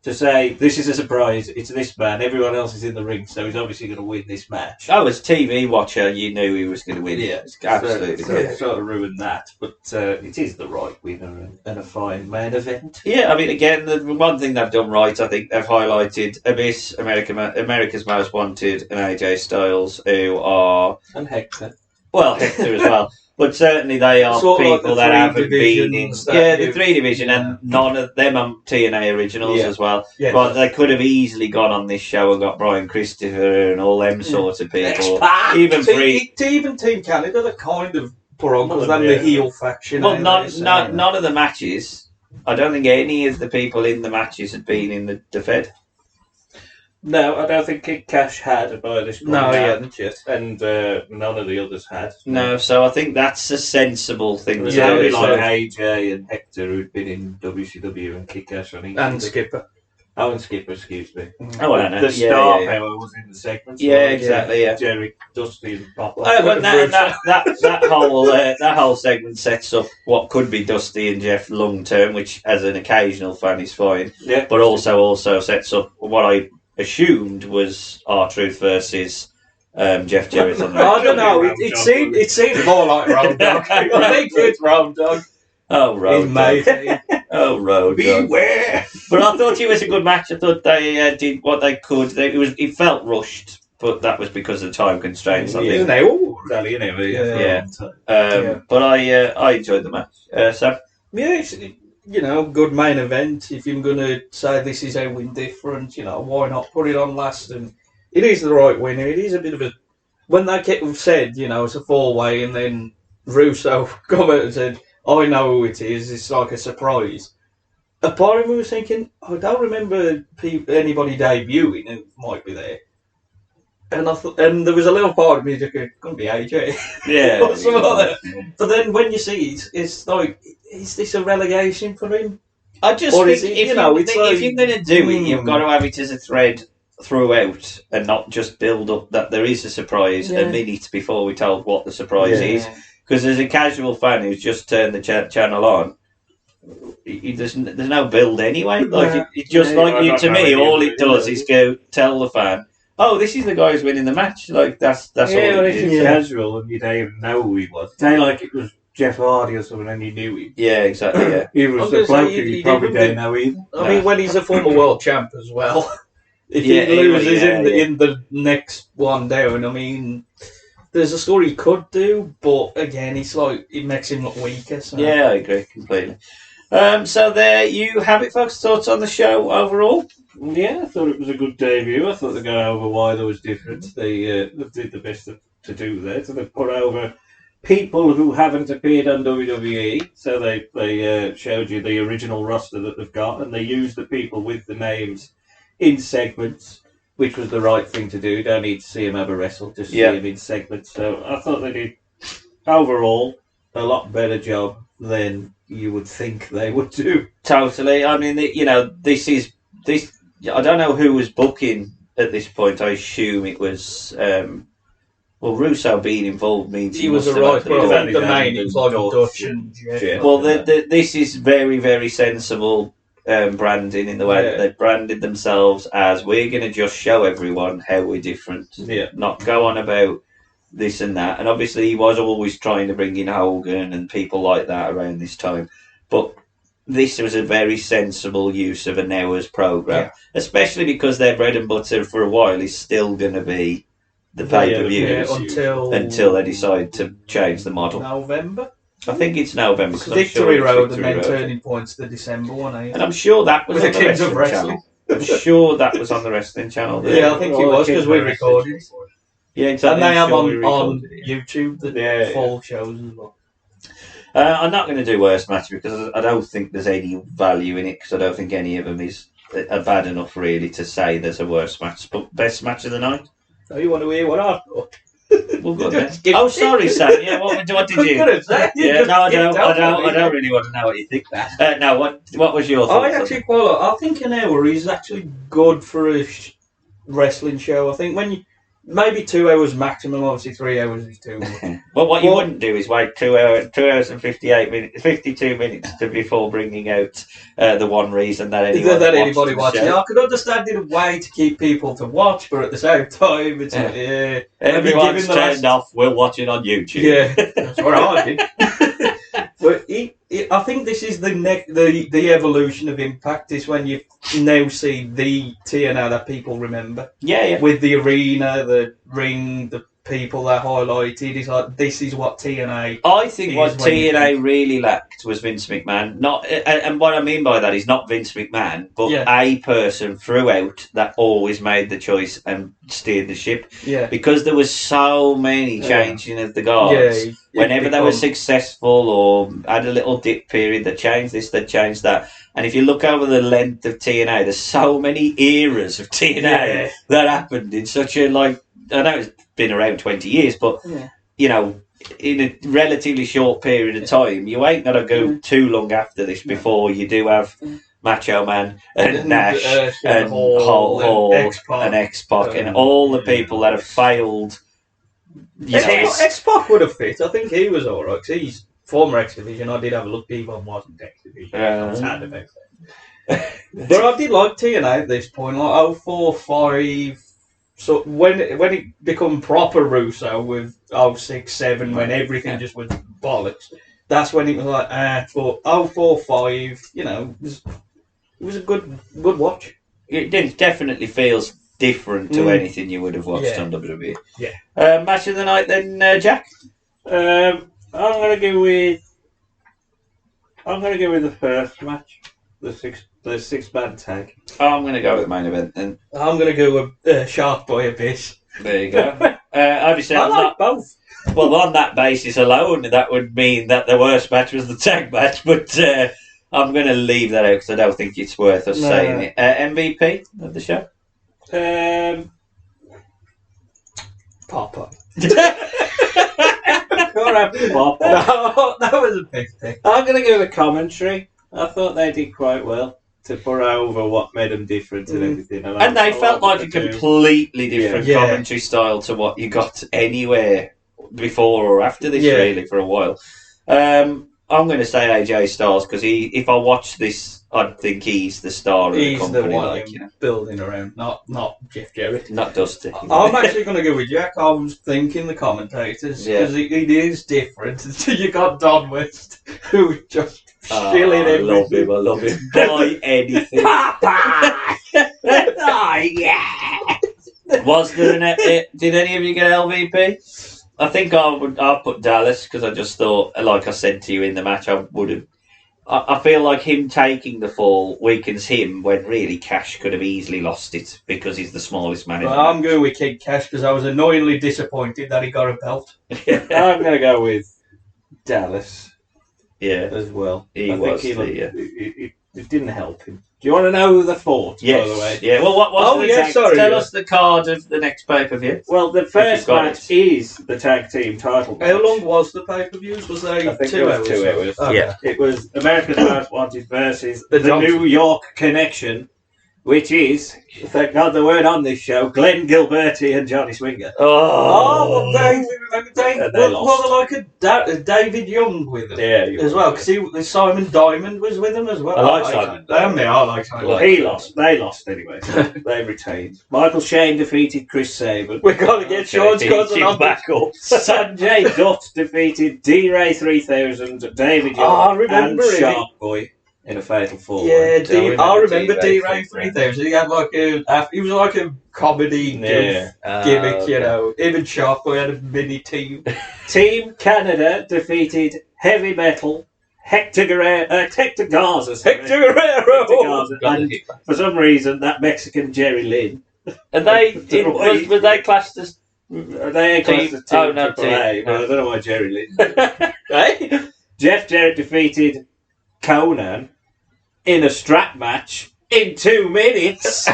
to say, this is a surprise, it's this man, everyone else is in the ring, so he's obviously going to win this match. Oh, as TV watcher, you knew he was going to win. Yeah, it's absolutely. So sort of ruined that, but it is the right winner and a fine main event. Yeah, I mean, again, the one thing they've done right, I think they've highlighted Abyss, America's Most Wanted, and AJ Styles, who are... And Hector. Well, Hector as well. But certainly they are sort people like that haven't been in... the 3 division, yeah. And none of them are TNA originals as well. Yeah. But they could have easily gone on this show and got Brian Christopher and all them sorts of people. Even Even Team Canada, they're kind of put on because they're the heel faction. Well, none of the matches. I don't think any of the people in the matches had been in the Fed. No, I don't think Kid Cash had by this point. No, he hadn't yet. And none of the others had. No, so I think that's a sensible thing. It was only like AJ and Hector who'd been in WCW and Kid Cash on and Skipper. Oh, and Skipper, excuse me. Oh, I know. The star power was in the segment. Yeah, exactly. Yeah. Jerry, Dusty, and Popeye. Oh, but that whole segment sets up what could be Dusty and Jeff long term, which as an occasional fan is fine. Yeah. But also sets up what I assumed was R-Truth versus Jeff Jarrett. I don't know. It seemed more like Road Dogg. I think it's Road Dogg. Oh, Road Dogg. Oh, Road Dogg. Beware! But I thought it was a good match. I thought they did what they could. It felt rushed, but that was because of the time constraints. I think. But I enjoyed the match. So yeah, it's, good main event. If you're going to say this is how we're different, why not put it on last? And it is the right winner. It is a bit of a... When they said, it's a 4-way, and then Russo come out and said, I know who it is, it's like a surprise. A part of me was thinking, I don't remember anybody debuting who might be there. And I thought, and there was a little part of me that could be AJ. Yeah. Or something like that. But then when you see it, it's like, is this a relegation for him? I just or think is it, if you're going to do it, you've got to have it as a thread throughout and not just build up that there is a surprise a minute before we're told what the surprise is. Because as a casual fan who's just turned the channel on, there's no build anyway. Like it's just to me, all it does is go tell the fan, oh, this is the guy who's winning the match. Like that's all it is. Casual, and you don't even know who he was. Say like it was Jeff Hardy or something, and you knew him. Yeah, exactly. Yeah, he was the bloke you probably don't know either. I mean, when he's a former world champ as well. if he loses in the next one down, I mean, there's a story he could do, but again, it's like it makes him look weaker. So. Yeah, I agree completely. So there you have it, folks. Thoughts on the show overall? Yeah, I thought it was a good debut. I thought they got over why there was difference. They did the best to do there. So they put over people who haven't appeared on WWE. So they showed you the original roster that they've got, and they used the people with the names in segments, which was the right thing to do. Don't need to see him ever wrestle, just see him in segments. So I thought they did overall a lot better job than you would think they would do. Totally. I mean, this. I don't know who was booking at this point. I assume it was. Russo being involved means he was the right. Well, the main is like Dutch and Jeff. Well, this is very, very sensible branding in the way that they branded themselves as we're going to just show everyone how we're different. Yeah. Not go on about this and that. And obviously, he was always trying to bring in Hogan and people like that around this time, but. This was a very sensible use of an hour's program, especially because their bread and butter for a while is still going to be the pay-per-views until they decide to change the model. November? I think it's November. Victory Road and then Turning Point's the December one, And I'm sure that was on the Wrestling Channel. I'm sure that was on the Wrestling Channel. Yeah, I think it was because we recorded. Yeah, exactly. And they have on YouTube the full shows as well. I'm not going to do worst match because I don't think there's any value in it because I don't think any of them is bad enough really to say there's a worst match. But best match of the night? Oh, you want to hear what I thought? Well, good then. Oh, sorry, Sam. Yeah, what did you? Yeah, no, I don't really want to know what you think. No, what was your thoughts? I actually quite like. I think an hour is actually good for a wrestling show. I think when you. Maybe 2 hours maximum. Obviously, 3 hours is too much. Well, what you wouldn't do is wait 2 hours and 52 minutes before bringing out the one reason that anybody watching. I could understand in a way to keep people to watch, but at the same time, it's everyone's turned off. We'll watch it on YouTube. Yeah, that's what I did. But I think this is the evolution of Impact. Is when you now see the TNA that people remember. Yeah. With the arena, the ring, the people that highlighted. It's like this is what TNA. I think what TNA really lacked was Vince McMahon. Not, and what I mean by that is not Vince McMahon, but a person throughout that always made the choice and steered the ship. Yeah. Because there was so many changing of the guards. Yeah, whenever they were successful or had a little dip period, they changed this, they changed that. And if you look over the length of TNA, there's so many eras of TNA that happened in such a I know it's been around 20 years, but in a relatively short period of time, you ain't gonna go too long after this before you do have Macho Man and Nash and Hall and X-Pac and all the people that have failed. X-Pac would have fit. I think he was alright because he's former X Division. I did have a look. Devon wasn't X Division. I was sad about that. But I did like TNA at this point, like 04, 05. So when it become proper Russo with 06, 07, when everything just was bollocks, that's when it was like, for 04, 05, it was a good watch. It definitely feels different to anything you would have watched on WWE. Yeah. Match of the night then, Jack? I'm gonna go with the first match, the six-man tag. I'm going to go with the main event then. I'm going to go with Shark Boy Abyss. There you go. Obviously, I like both. Well, on that basis alone, that would mean that the worst match was the tag match, but I'm going to leave that out because I don't think it's worth us saying it. MVP of the show? Popeye. No, that was a big thing. I'm going to give a commentary. I thought they did quite well to put over what made them different and everything. And they felt like a completely different commentary style to what you got anywhere before or after this, really, for a while. I'm going to say AJ Styles because if I watch this, I'd think he's the star of the He's company. the one Like, you know. building around, not Jeff Jarrett. Not Dusty. I'm actually going to go with Jack. I was thinking the commentators because it is different. You got Don West, who just shilling everything. I love him. Buy anything. Popeye! Oh, yeah! Was there did any of you get LVP? I think I'll put Dallas because I just thought, like I said to you in the match, I would have. I feel like him taking the fall weakens him when really Cash could have easily lost it because he's the smallest man in the I'm match. going with Kid Cash because I was annoyingly disappointed that he got a belt. I'm going to go with Dallas. Yeah, as well. It didn't help him. Do you want to know who the fought? Yes. By the way? Yeah. Well, tell us the card of the next pay-per-view. Well, the first match is the tag team title match. How long was the pay-per-views? Was they I think 2 it hours? was 2 hours. Okay. Yeah. It was America's Most Wanted versus the Johnson. New York Connection, which is, thank God they weren't on this show, Glenn Gilberti and Johnny Swinger. Oh, well, they lost. was like a David Young with them as well, because Simon Diamond was with them as well. I like Simon. I like Simon. Well, he lost. They lost anyway. They retained. Michael Shane defeated Chris Sabin. We've got to get Sean's cousin on back up. Sanjay Dutt defeated D-Ray 3000, David Young, I remember and him. Shark Boy in a fatal four. Yeah, I remember D-Ray D-Ray 3000. He had he was like a comedy gimmick, you know. Him and Shark Boy had a mini team. Team Canada defeated Heavy Metal, Hector Garza. And for some reason, that Mexican Jerry Lynn. And were they classed as? They classed as Team AAA, but I don't know why Jerry Lynn. Hey? Jeff Jarrett defeated Conan in a strap match in 2 minutes.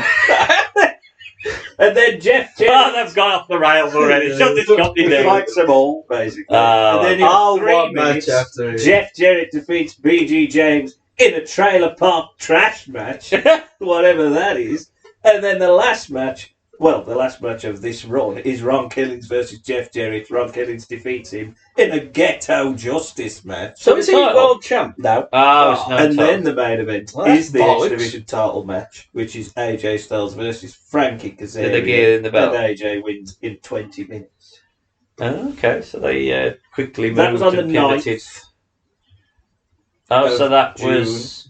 And then Jeff Jarrett... they've gone off the rails already. Shut this company down. Like them all, basically. And then in 3 minutes, after Jeff Jarrett defeats BG James in a trailer park trash match, whatever that is. And then the last match of this run is Ron Killings versus Jeff Jarrett. Ron Killings defeats him in a ghetto justice match. So is he world champ? No. Then the main event is the X Division title match, which is AJ Styles versus Frankie Kazarian. Did they get in the belt? And AJ wins in 20 minutes. Oh, okay, so they quickly moved. That was on the and pivoted. 9th. Oh, so that June. was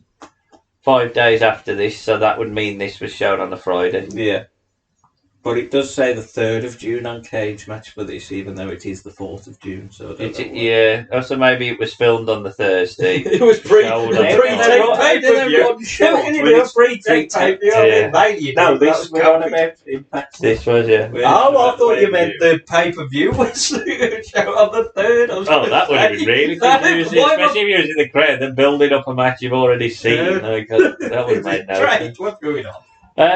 5 days after this, so that would mean this was shown on the Friday. Yeah. But it does say the 3rd of June on Cage Match for this, even though it is the 4th of June. So I don't know why. Yeah, oh, so maybe it was filmed on the Thursday. It was pre-tape pay-per-view. How can you do a pre-tape pay-per-view? No, this was on about Impact. This was, yeah. I thought you meant the pay-per-view was shown on the 3rd. Oh, that would have been really confusing, especially if you was in the crowd and building up a match you've already seen. Like, that would have made no sense. What's going on?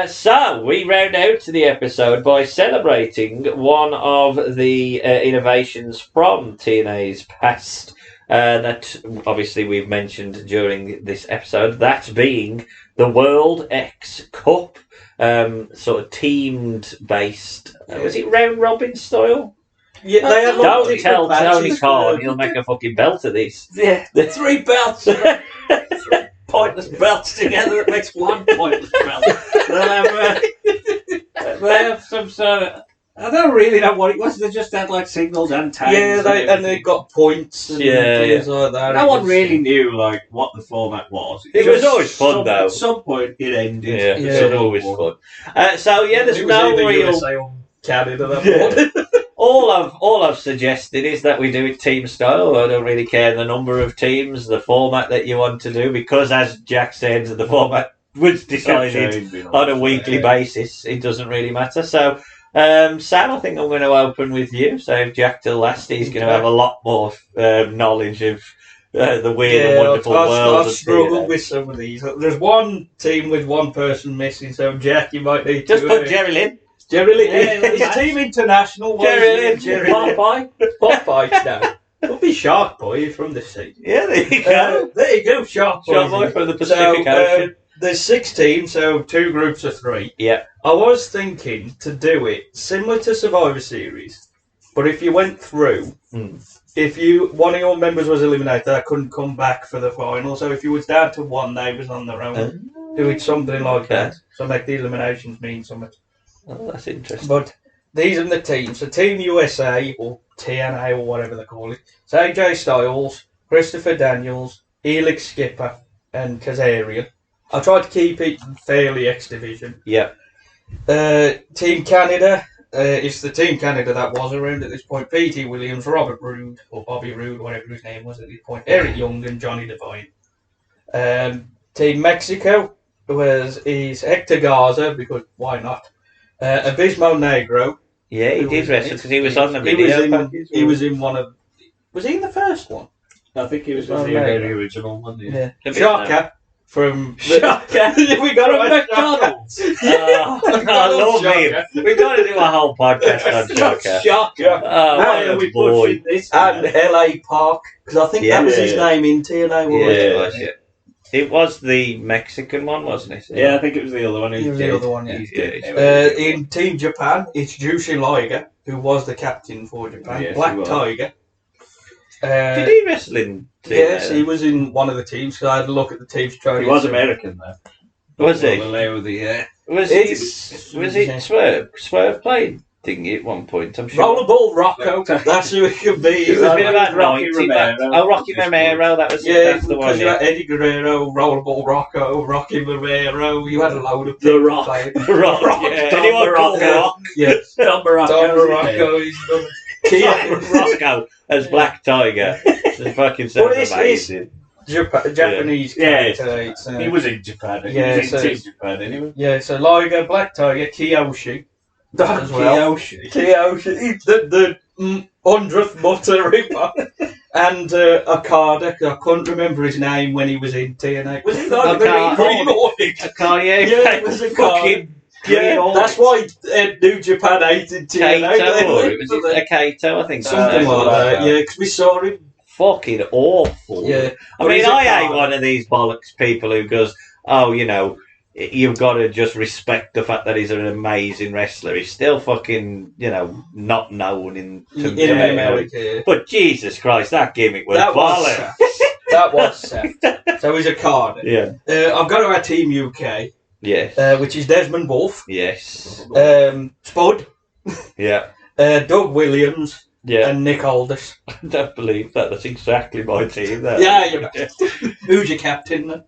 So, we round out the episode by celebrating one of the innovations from TNA's past that obviously we've mentioned during this episode, that being the World X Cup, sort of teamed based. Was it round robin style? Yeah, they had Don't tell Tony Khan, he'll make a fucking belt of this. Yeah, the 3 belts. Pointless belts together, it makes one pointless belt. They have some sort of... I don't really know what it was. They just had like signals and tags. Yeah, and they got points and things like that. No one really knew like what the format was. It was always fun though. At some point it ended. Yeah, it was always fun. So yeah, there's no real... Canada, that one. All I've suggested is that we do it team style. I don't really care the number of teams, the format that you want to do, because as Jack said, the format was decided on a weekly basis. It doesn't really matter. So, Sam, I think I'm going to open with you. So if Jack till last, he's going to have a lot more knowledge of the weird and wonderful world. I've struggled with some of these. There's one team with one person missing, so Jack, you might need just to... put Jerry Lynn. Jerry Lynn. It's Team International. Jerry Lynn. Popeye. Popeye now. It'll be Shark Boy from this season. Yeah, there you go. There you go, Shark Boy. Shark Boy from the Pacific Ocean. There's 6 teams, so 2 groups of 3. Yeah. I was thinking to do it similar to Survivor Series, But if you went through, if one of your members was eliminated, they couldn't come back for the final. So if you was down to one, they was on their own. Do it something like that. So make the eliminations mean something. Oh, that's interesting. But these are the teams. So Team USA, or TNA, or whatever they call it. So AJ Styles, Christopher Daniels, Helix Skipper, and Kazarian. I tried to keep it fairly X Division. Yeah. Team Canada is the Team Canada that was around at this point. P.T. Williams, Robert Roode, or Bobby Roode, whatever his name was at this point. Eric Young and Johnny Devine. Team Mexico is Hector Garza, because why not? Abismo Negro. Yeah, he did wrestle because he was on the video. He was in one of... Was he in the first one? I think he was in the very original one. Yeah. Shaka from... Shaka! We got from McDonald's! I love him. We've got to do a whole podcast on Shaka. Shaka. Oh, Now what we a boy. pushing this. And L.A. Park, because I think that was his name in TNA. Yeah, it was the Mexican one, wasn't it? Yeah, I think it was the other one. He was the other one, yeah. Yeah. In Team Japan, it's Jushin Liger, who was the captain for Japan. Yes, Black he was. Tiger. Did he wrestle in TNA? Yes, he was in one of the teams, so I had to look at the teams. He was American, though. Was he? Was it Swerve? Swerve played thingy at one point, I'm sure. Rollerball Rocco, that's who it could be. It was a bit about Rocky 90, Romero. Oh, Rocky Romero, that's the one. Because you had Eddie Guerrero, Rollerball Rocco, Rocky Romero, you had a load of The Rock. Rock, yeah. Anyone called Rock? Yeah. Tom Morocco, he's another. Rocco as Black Tiger. It fucking sounds amazing. Japanese character. He was in Japan. He was in Team Japan anyway. Yeah, so Liger, Black Tiger, Kiyoshi. As well. Kiyoshi. The 100th Butter Ripper. And Okada, I couldn't remember his name when he was in TNA. Was he like Green Hornet? Yeah, it was Okada. Yeah, that's why New Japan hated TNA. Kaito, was it Kaito? I think something like that. Yeah, because we saw him. Fucking awful. Yeah. I mean, I hate one of these bollocks people who goes, oh, you know, you've got to just respect the fact that he's an amazing wrestler. He's still fucking, you know, not known in America. But Jesus Christ, that gimmick was bollocks. That was set. So he's a card. Yeah. I've got to add Team UK. Yes. Which is Desmond Wolfe. Yes. Spud. Yeah. Doug Williams. Yeah. And Nick Aldis. I don't believe that. That's exactly my team. That. Yeah. Who's your captain then?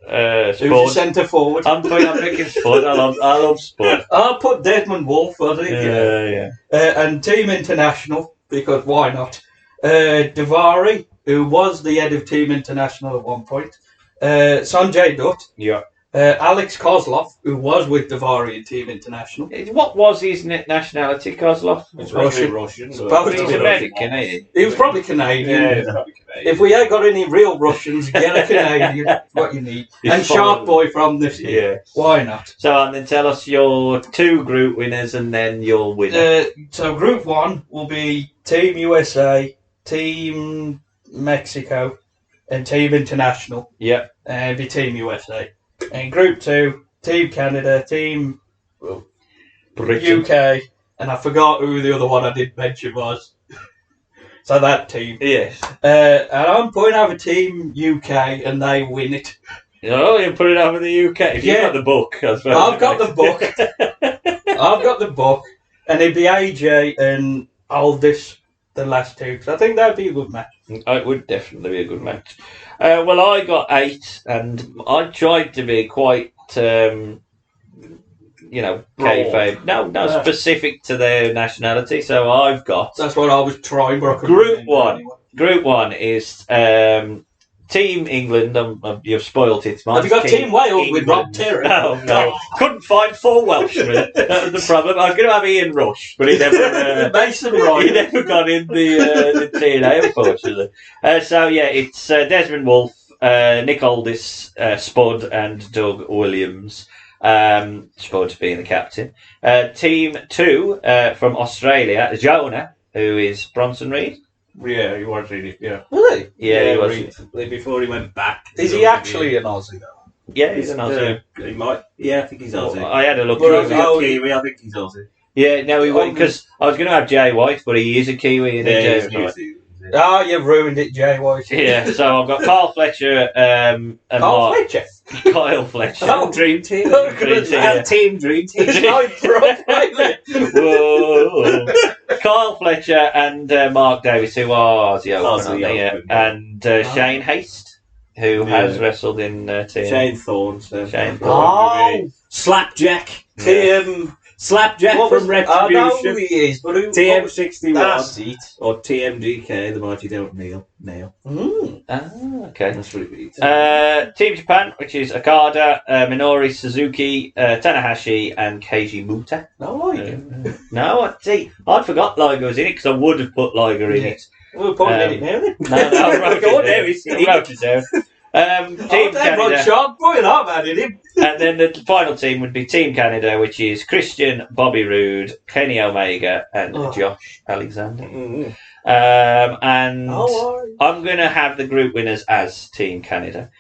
Spud. Who's your centre forward? I'm picking Spud. I love Spud. I'll put Desmond Wolfe, I think. Yeah. And Team International, because why not? Davari, who was the head of Team International at one point. Sanjay Dutt. Yeah. Alex Kozlov, who was with Davari in Team International. What was his nationality, Kozlov? It's Russian. He's American, ain't he? He was probably Canadian. Yeah, he's probably Canadian. If we ain't got any real Russians, get a Canadian. That's what you need. And Shark Boy from this year. Yeah. Why not? So, and then tell us your 2 group winners and then your winner. So Group 1 will be Team USA, Team Mexico, and Team International. Yeah. And be Team USA. And Group 2, Team Canada, Team Britain. UK, and I forgot who the other one I did mention was. So that team. Yes. And I'm putting over Team UK, and they win it. Oh, you put it over the UK. If you've got the book, I suppose. I've got the book. I've got the book, and it'd be AJ and Aldis, the last 2, because I think that'd be a good match. It would definitely be a good match. Well, I got 8, and I tried to be quite, kayfabe. No, specific to their nationality. So I've got. That's what I was trying. But Group 1. Anyway. Group 1 is Team England. You've spoilt it. Have you got Team Wales with Rob Terry? No. Couldn't find 4 Welshmen. That was the problem. I was going to have Ian Rush, but he never. Mason Ryan. He never got in the TNA, unfortunately. So yeah, it's Desmond Wolfe, Nick Aldis, Spud, and Doug Williams. Spud being the captain. Team 2 from Australia, Jonah, who is Bronson Reed. Yeah, he was really. Yeah. Was he? Yeah, he was. Recently, before he went back. Is he actually an Aussie though? Yeah, he's an Aussie. He might. Yeah, I think he's Aussie. Well, I had a look. Kiwi, I think he's Aussie. Yeah, no, he won't, because I was going to have Jay White, but he is a Kiwi. And Yeah, Jay White. Oh, you've ruined it, Jay White. Yeah, so I've got Carl Fletcher and Carl Mark. Fletcher? Kyle Fletcher. Oh, Dream Team. Dream Team. Team Dream Team. It's like properly. Whoa. Kyle Fletcher and Mark Davis, who are Aussie Open, Aussie aren't they? Open, Yeah. And Shane Haste, who has wrestled in TNA. Shane Thorne. Shane Thorne. Oh, Slapjack. Yeah. Slapjack what was from I know who Retribution. he is, but who? TM61. That's it. Or TMGK, the mighty don't kneel. Nail. Okay. That's really good. Team Japan, which is Okada, Minori Suzuki, Tanahashi, and Keiji Muta. No, like No, see, I'd forgot Liger was in it because I would have put Liger in it. we're putting it now then. No, I wrote Go on, it there, down. he's I wrote it down. Team Canada. Sean, put it up, man, did him? And then the final team would be Team Canada, which is Christian, Bobby Roode, Kenny Omega, and Josh Alexander. And I'm going to have the group winners as Team Canada.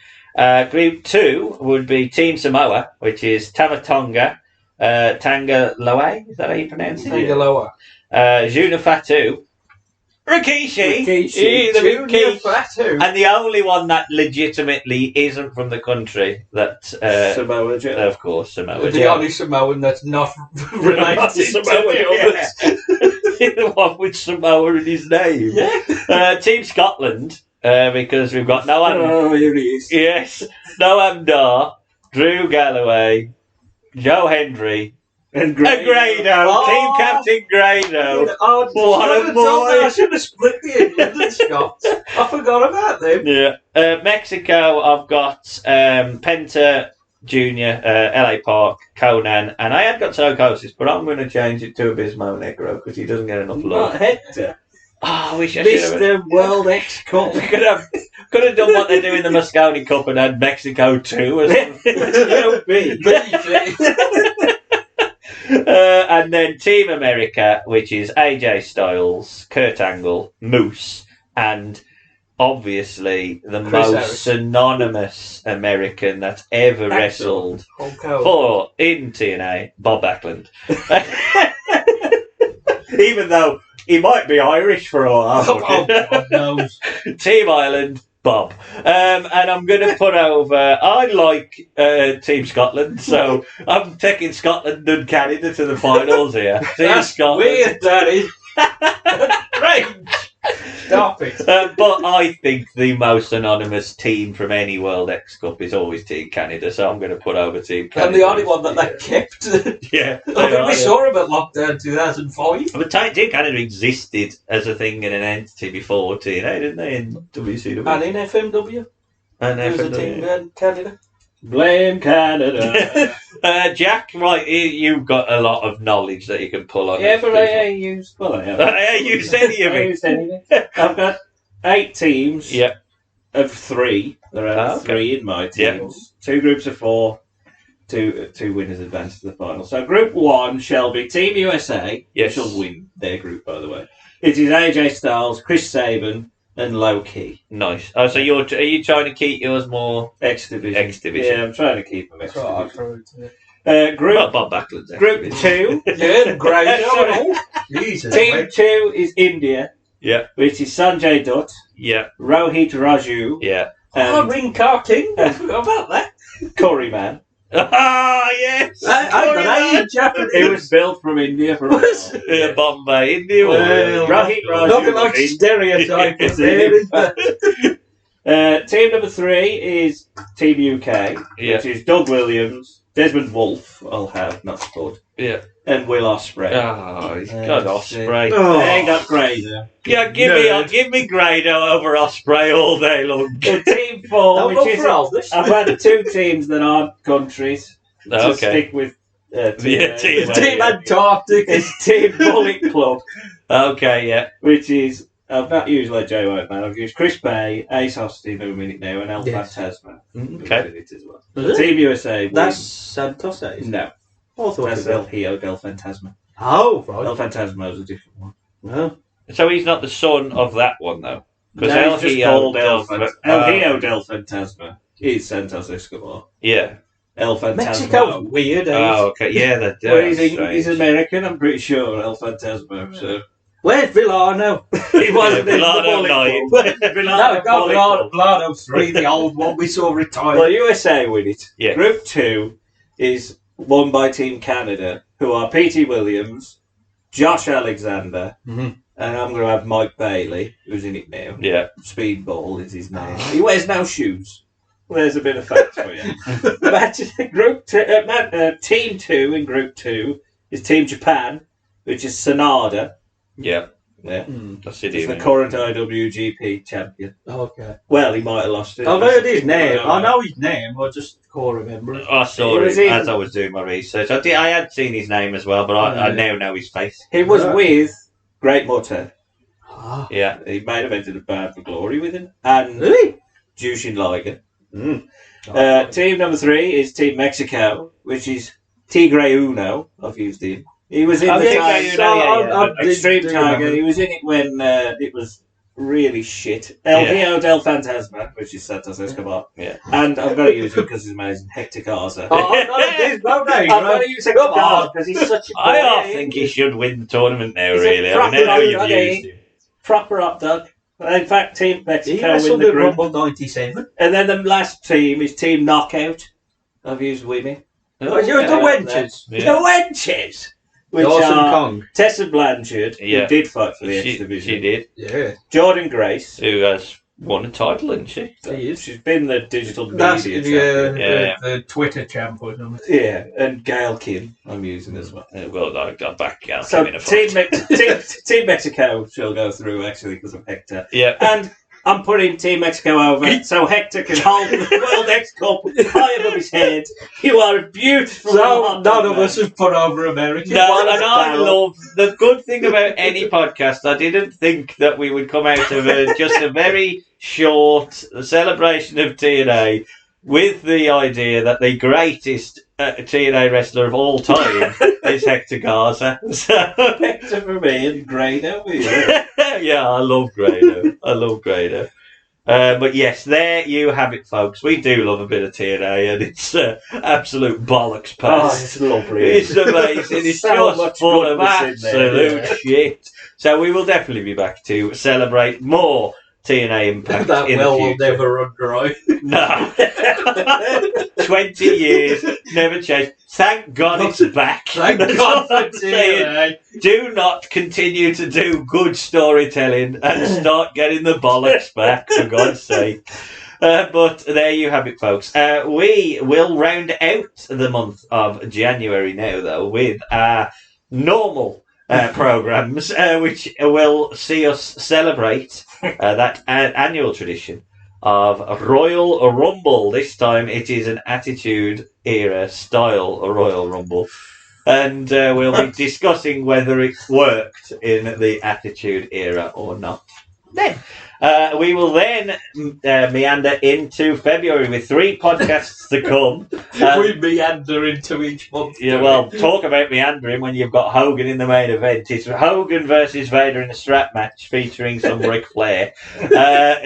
Group 2 would be Team Samoa, which is Tamatonga, Tangaloa, is that how you pronounce it? Tangaloa. Juna Fatu, Rikishi, the Rikishi, Fatu. and the only one that legitimately isn't from the country that Samoa Joe. of course, Samoa The Joe. only Samoan that's not related to Samoa, the others. The one with Samoa in his name. Yeah. Team Scotland, because we've got Noam. Oh, here he is. Yes, Noam Dar, Drew Galloway, Joe Hendry, And Grado. Oh. Team Captain Grado. Oh, What a boy. I should have split the England and Scots. I forgot about them. Yeah. Mexico, I've got Penta Jr., LA Park, Conan, and I had got Psychosis, but I'm going to change it to Abismo Negro because he doesn't get enough love. Not Hector. Oh, I wish I should have. Mr. World X Cup. Could have done what they do in the Mosconi Cup and had Mexico 2 as and then Team America, which is AJ Styles, Kurt Angle, Moose, and obviously the Chris most Harris. synonymous American that's ever wrestled in TNA, Bob Backlund. Even though he might be Irish for all I God knows. Team Ireland, Bob. And I'm going to put over... I like Team Scotland, so I'm taking Scotland and Canada to the finals here. Team That's Scotland. weird, that is. Strange. Stop it. But I think the most anonymous team from any World X Cup is always Team Canada, so I'm going to put over Team Canada. And the only one that they kept. Yeah. I think we saw him at Lockdown 2005. But Team Canada existed as a thing and an entity before TNA, didn't they, in WCW? And in FMW. And There was a team in Canada. Blame Canada. Jack, right, you've got a lot of knowledge that you can pull on. Yeah, but I used... Well, I have. I used any of I it. used anything. I've got 8 teams Yeah. of 3. There are 3 in my teams. 2 groups of 4. Two winners advance to the final. So Group 1 shall be Team USA. Yes. Who shall win their group, by the way. It is AJ Styles, Chris Sabin, and Low Key. Nice. Oh, so are you trying to keep yours more X Division. X Division? Yeah, I'm trying to keep them X That's what Division. I thought. Group Bob Backlund's X Group Division. 2. Yeah, great. Jesus. Team 2 is India. Yeah. Which is Sanjay Dutt, Yeah. Rohit Raju, Yeah. Oh, Ring Car King. I forgot about that. Curry Man. Ah, yes. I got a Japanese. It was built from India for a while. Yeah, Bombay, India. Well, Rohit Raju. Nothing like stereotype. Yes, Team number 3 is Team UK, Yeah. which is Doug Williams, Desmond Wolfe, I'll have, not Spud, Yeah. and Will Ospreay. Oh, he's got Osprey. They got Grazer. Yeah, give me Grado over Osprey all day long. Team 4, which is... Aldous. I've had 2 teams that aren't countries. To Okay. stick with Yeah, TNA. Team Antarctic. It's Team Bullet Club, Okay, yeah. which is... I've not used like Joe White, man. I've used Chris Bay, Ace Austin, who are in it now, and El Yes. Phantasma. Okay. In it as well. Is it? Team USA. That's Santos, that is. No. I thought That's it El was. Hijo del Fantasma. Oh, right. El Fantasma is a different one. No. So he's not the son of that one, though? No, El it's just Hijo called del El Hijo del Fantasma is Santos Escobar. Yeah. El Fantasma. Mexico's weird. Oh, okay. Yeah, that's Well, he's strange. American, I'm pretty sure, El Fantasma. So. Where's Villano? He wasn't in the Villano Bullet 9. Club. No, got Villano 3, the old one we saw retired. Well, USA win it. Yeah. Group 2 is won by Team Canada, who are P.T. Williams, Josh Alexander, and I'm going to have Mike Bailey, who's in it now. Yeah. Speedball is his name. He wears no shoes. There's a bit of fact for you. Team 2 in Group 2 is Team Japan, which is Sanada. Yeah. Yeah. That's it. He's the current IWGP champion. Okay. Well, he might have lost it. I've heard his name. I know his name. I just can't remember it. I saw it as I was doing my research. I had seen his name as well, but I now know his face. He was with Great Muta. Yeah. He might have entered a Bound for Glory with him. And Jushin Liger. Team number 3 is Team Mexico, which is Tigre Uno. I've used him. He was in Extreme Tiger. He was in it when it was really shit. El Hijo del Fantasma, which is Santos Escobar. Yeah. And I've got to use him because he's amazing. Hector Garza. I've got to use Hector Garza because he's such a I think he should win the tournament now, He's really. a I mean, now you've proper used him. proper hot dog. In fact, Team He Mexico wrestled win the in group. Rumble 97. And then the last team is Team Knockout. I've used women. Oh, you're the wenches. Yeah. The wenches! Which Dawson are Kong. Tessa Blanchard, Yeah. who did fight for the X She Division. did. Yeah. Jordan Grace. Who has won a title, hasn't she? He is. She's been the digital That's media champion. Yeah. the Twitter champ or something. Yeah, and Gail Kim I'm using as well. Well, I back Gail So Kim in a fight. Team Mexico shall go through actually because of Hector. Yeah. And I'm putting Team Mexico over so Hector can hold the World X Cup high above his head. You are a beautiful So none of us have put over America. No, and I love the good thing about any podcast. I didn't think that we would come out of just a very short celebration of TNA with the idea that the greatest TNA wrestler of all time is Hector Garza. So Hector for me and Grado. yeah, I love Grado. But yes, there you have it, folks. We do love a bit of TNA, and it's absolute bollocks pass. It's lovely. It's amazing. It's So just much full of goodness in there, absolute shit. So we will definitely be back to celebrate more TNA Impact That in well the will future. never run dry. No. 20 years, never changed. Thank God it's back. Thank That's God all I'm for saying. TNA. Do not continue to do good storytelling and start getting the bollocks back, for God's sake. But there you have it, folks. We will round out the month of January now, though, with our normal programs, which will see us celebrate that annual tradition of Royal Rumble. This time it is an Attitude Era style Royal Rumble. And we'll be discussing whether it worked in the Attitude Era or not. Then we will then meander into February with 3 podcasts to come. We meander into each month. Yeah, well, talk about meandering when you've got Hogan in the main event. It's Hogan versus Vader in a strap match featuring some Ric Flair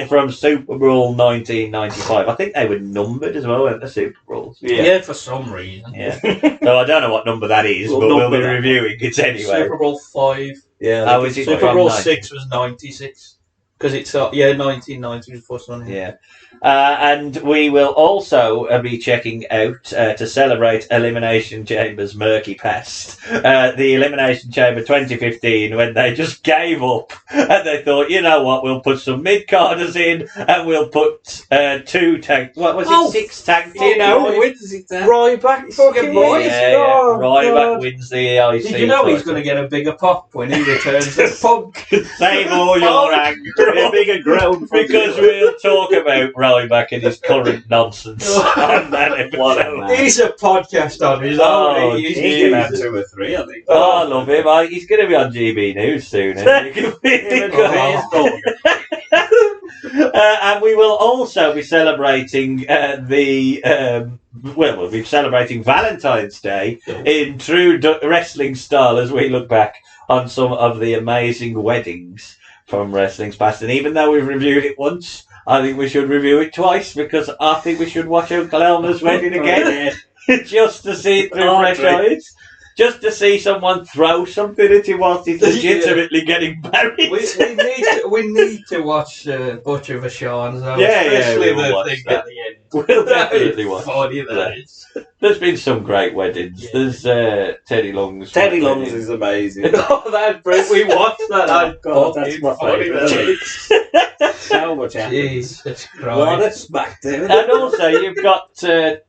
from Super Bowl 1995. I think they were numbered as well, weren't the Super Bowls? Yeah, for some reason. Yeah. So I don't know what number that is, but we'll be reviewing it anyway. Super Bowl 5. Yeah. Oh, is it Super from Bowl 90? 6 was 96. Because it's, 1990 was the first one. Yeah. And we will also be checking out, to celebrate Elimination Chamber's murky past, the Elimination Chamber 2015, when they just gave up and they thought, you know what, we'll put some mid-carders in and we'll put 2 tag... What was it? 6 tag team? wins it then? Ryback fucking boys. Yeah, Oh, Ryback God. wins the IC. Did you know he's title. going to get a bigger pop when he returns as Punk? Save all your anger. A bigger ground Because we'll talk about Ryback and his current nonsense on that episode. He's a podcast on his Oh, own. He Jesus. can have 2 or 3, I think. Oh, I love him. He's going to be on GB News soon. Isn't he? And we will also be celebrating we'll be celebrating Valentine's Day in true wrestling style as we look back on some of the amazing weddings from wrestling's past. And even though we've reviewed it once, I think we should review it twice because I think we should watch Uncle Elmer's wedding again. just to see it through fresh Audrey. eyes. Just to see someone throw something at him whilst he's legitimately getting buried. We need to watch Butcher Vachon, though. Yeah, especially we'll the watch thing that. at the end. We'll definitely watch Funny that that. is. There's been some great weddings. Yeah. There's Teddy Long's. Teddy wedding. Long's is amazing. Oh, that's brilliant. We watched that. Oh, God, that's fucking my funny favourite. that is. So much happens. Jesus What Christ. a smackdown. And also, you've got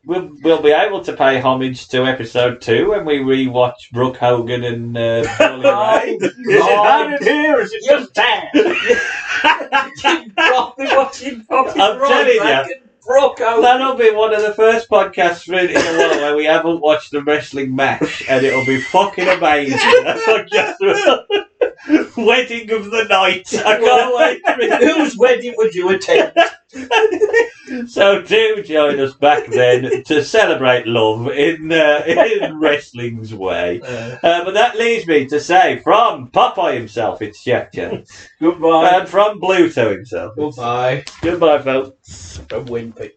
we'll be able to pay homage to episode 2 when we rewatch Brooke Hogan and Bully Ray. Is it hard in here? Or is it just bad? Probably watching fucking I'm telling you. Brooke out. That'll be one of the first podcasts in a while where we haven't watched a wrestling match, and it'll be fucking amazing. That's what Wedding of the night. I can't wait for it. Whose wedding would you attend? So do join us back then to celebrate love in wrestling's way. But that leaves me to say, from Popeye himself, it's Jack Jones. Goodbye. And from Bluto himself, Goodbye. goodbye, folks. From Wimpy.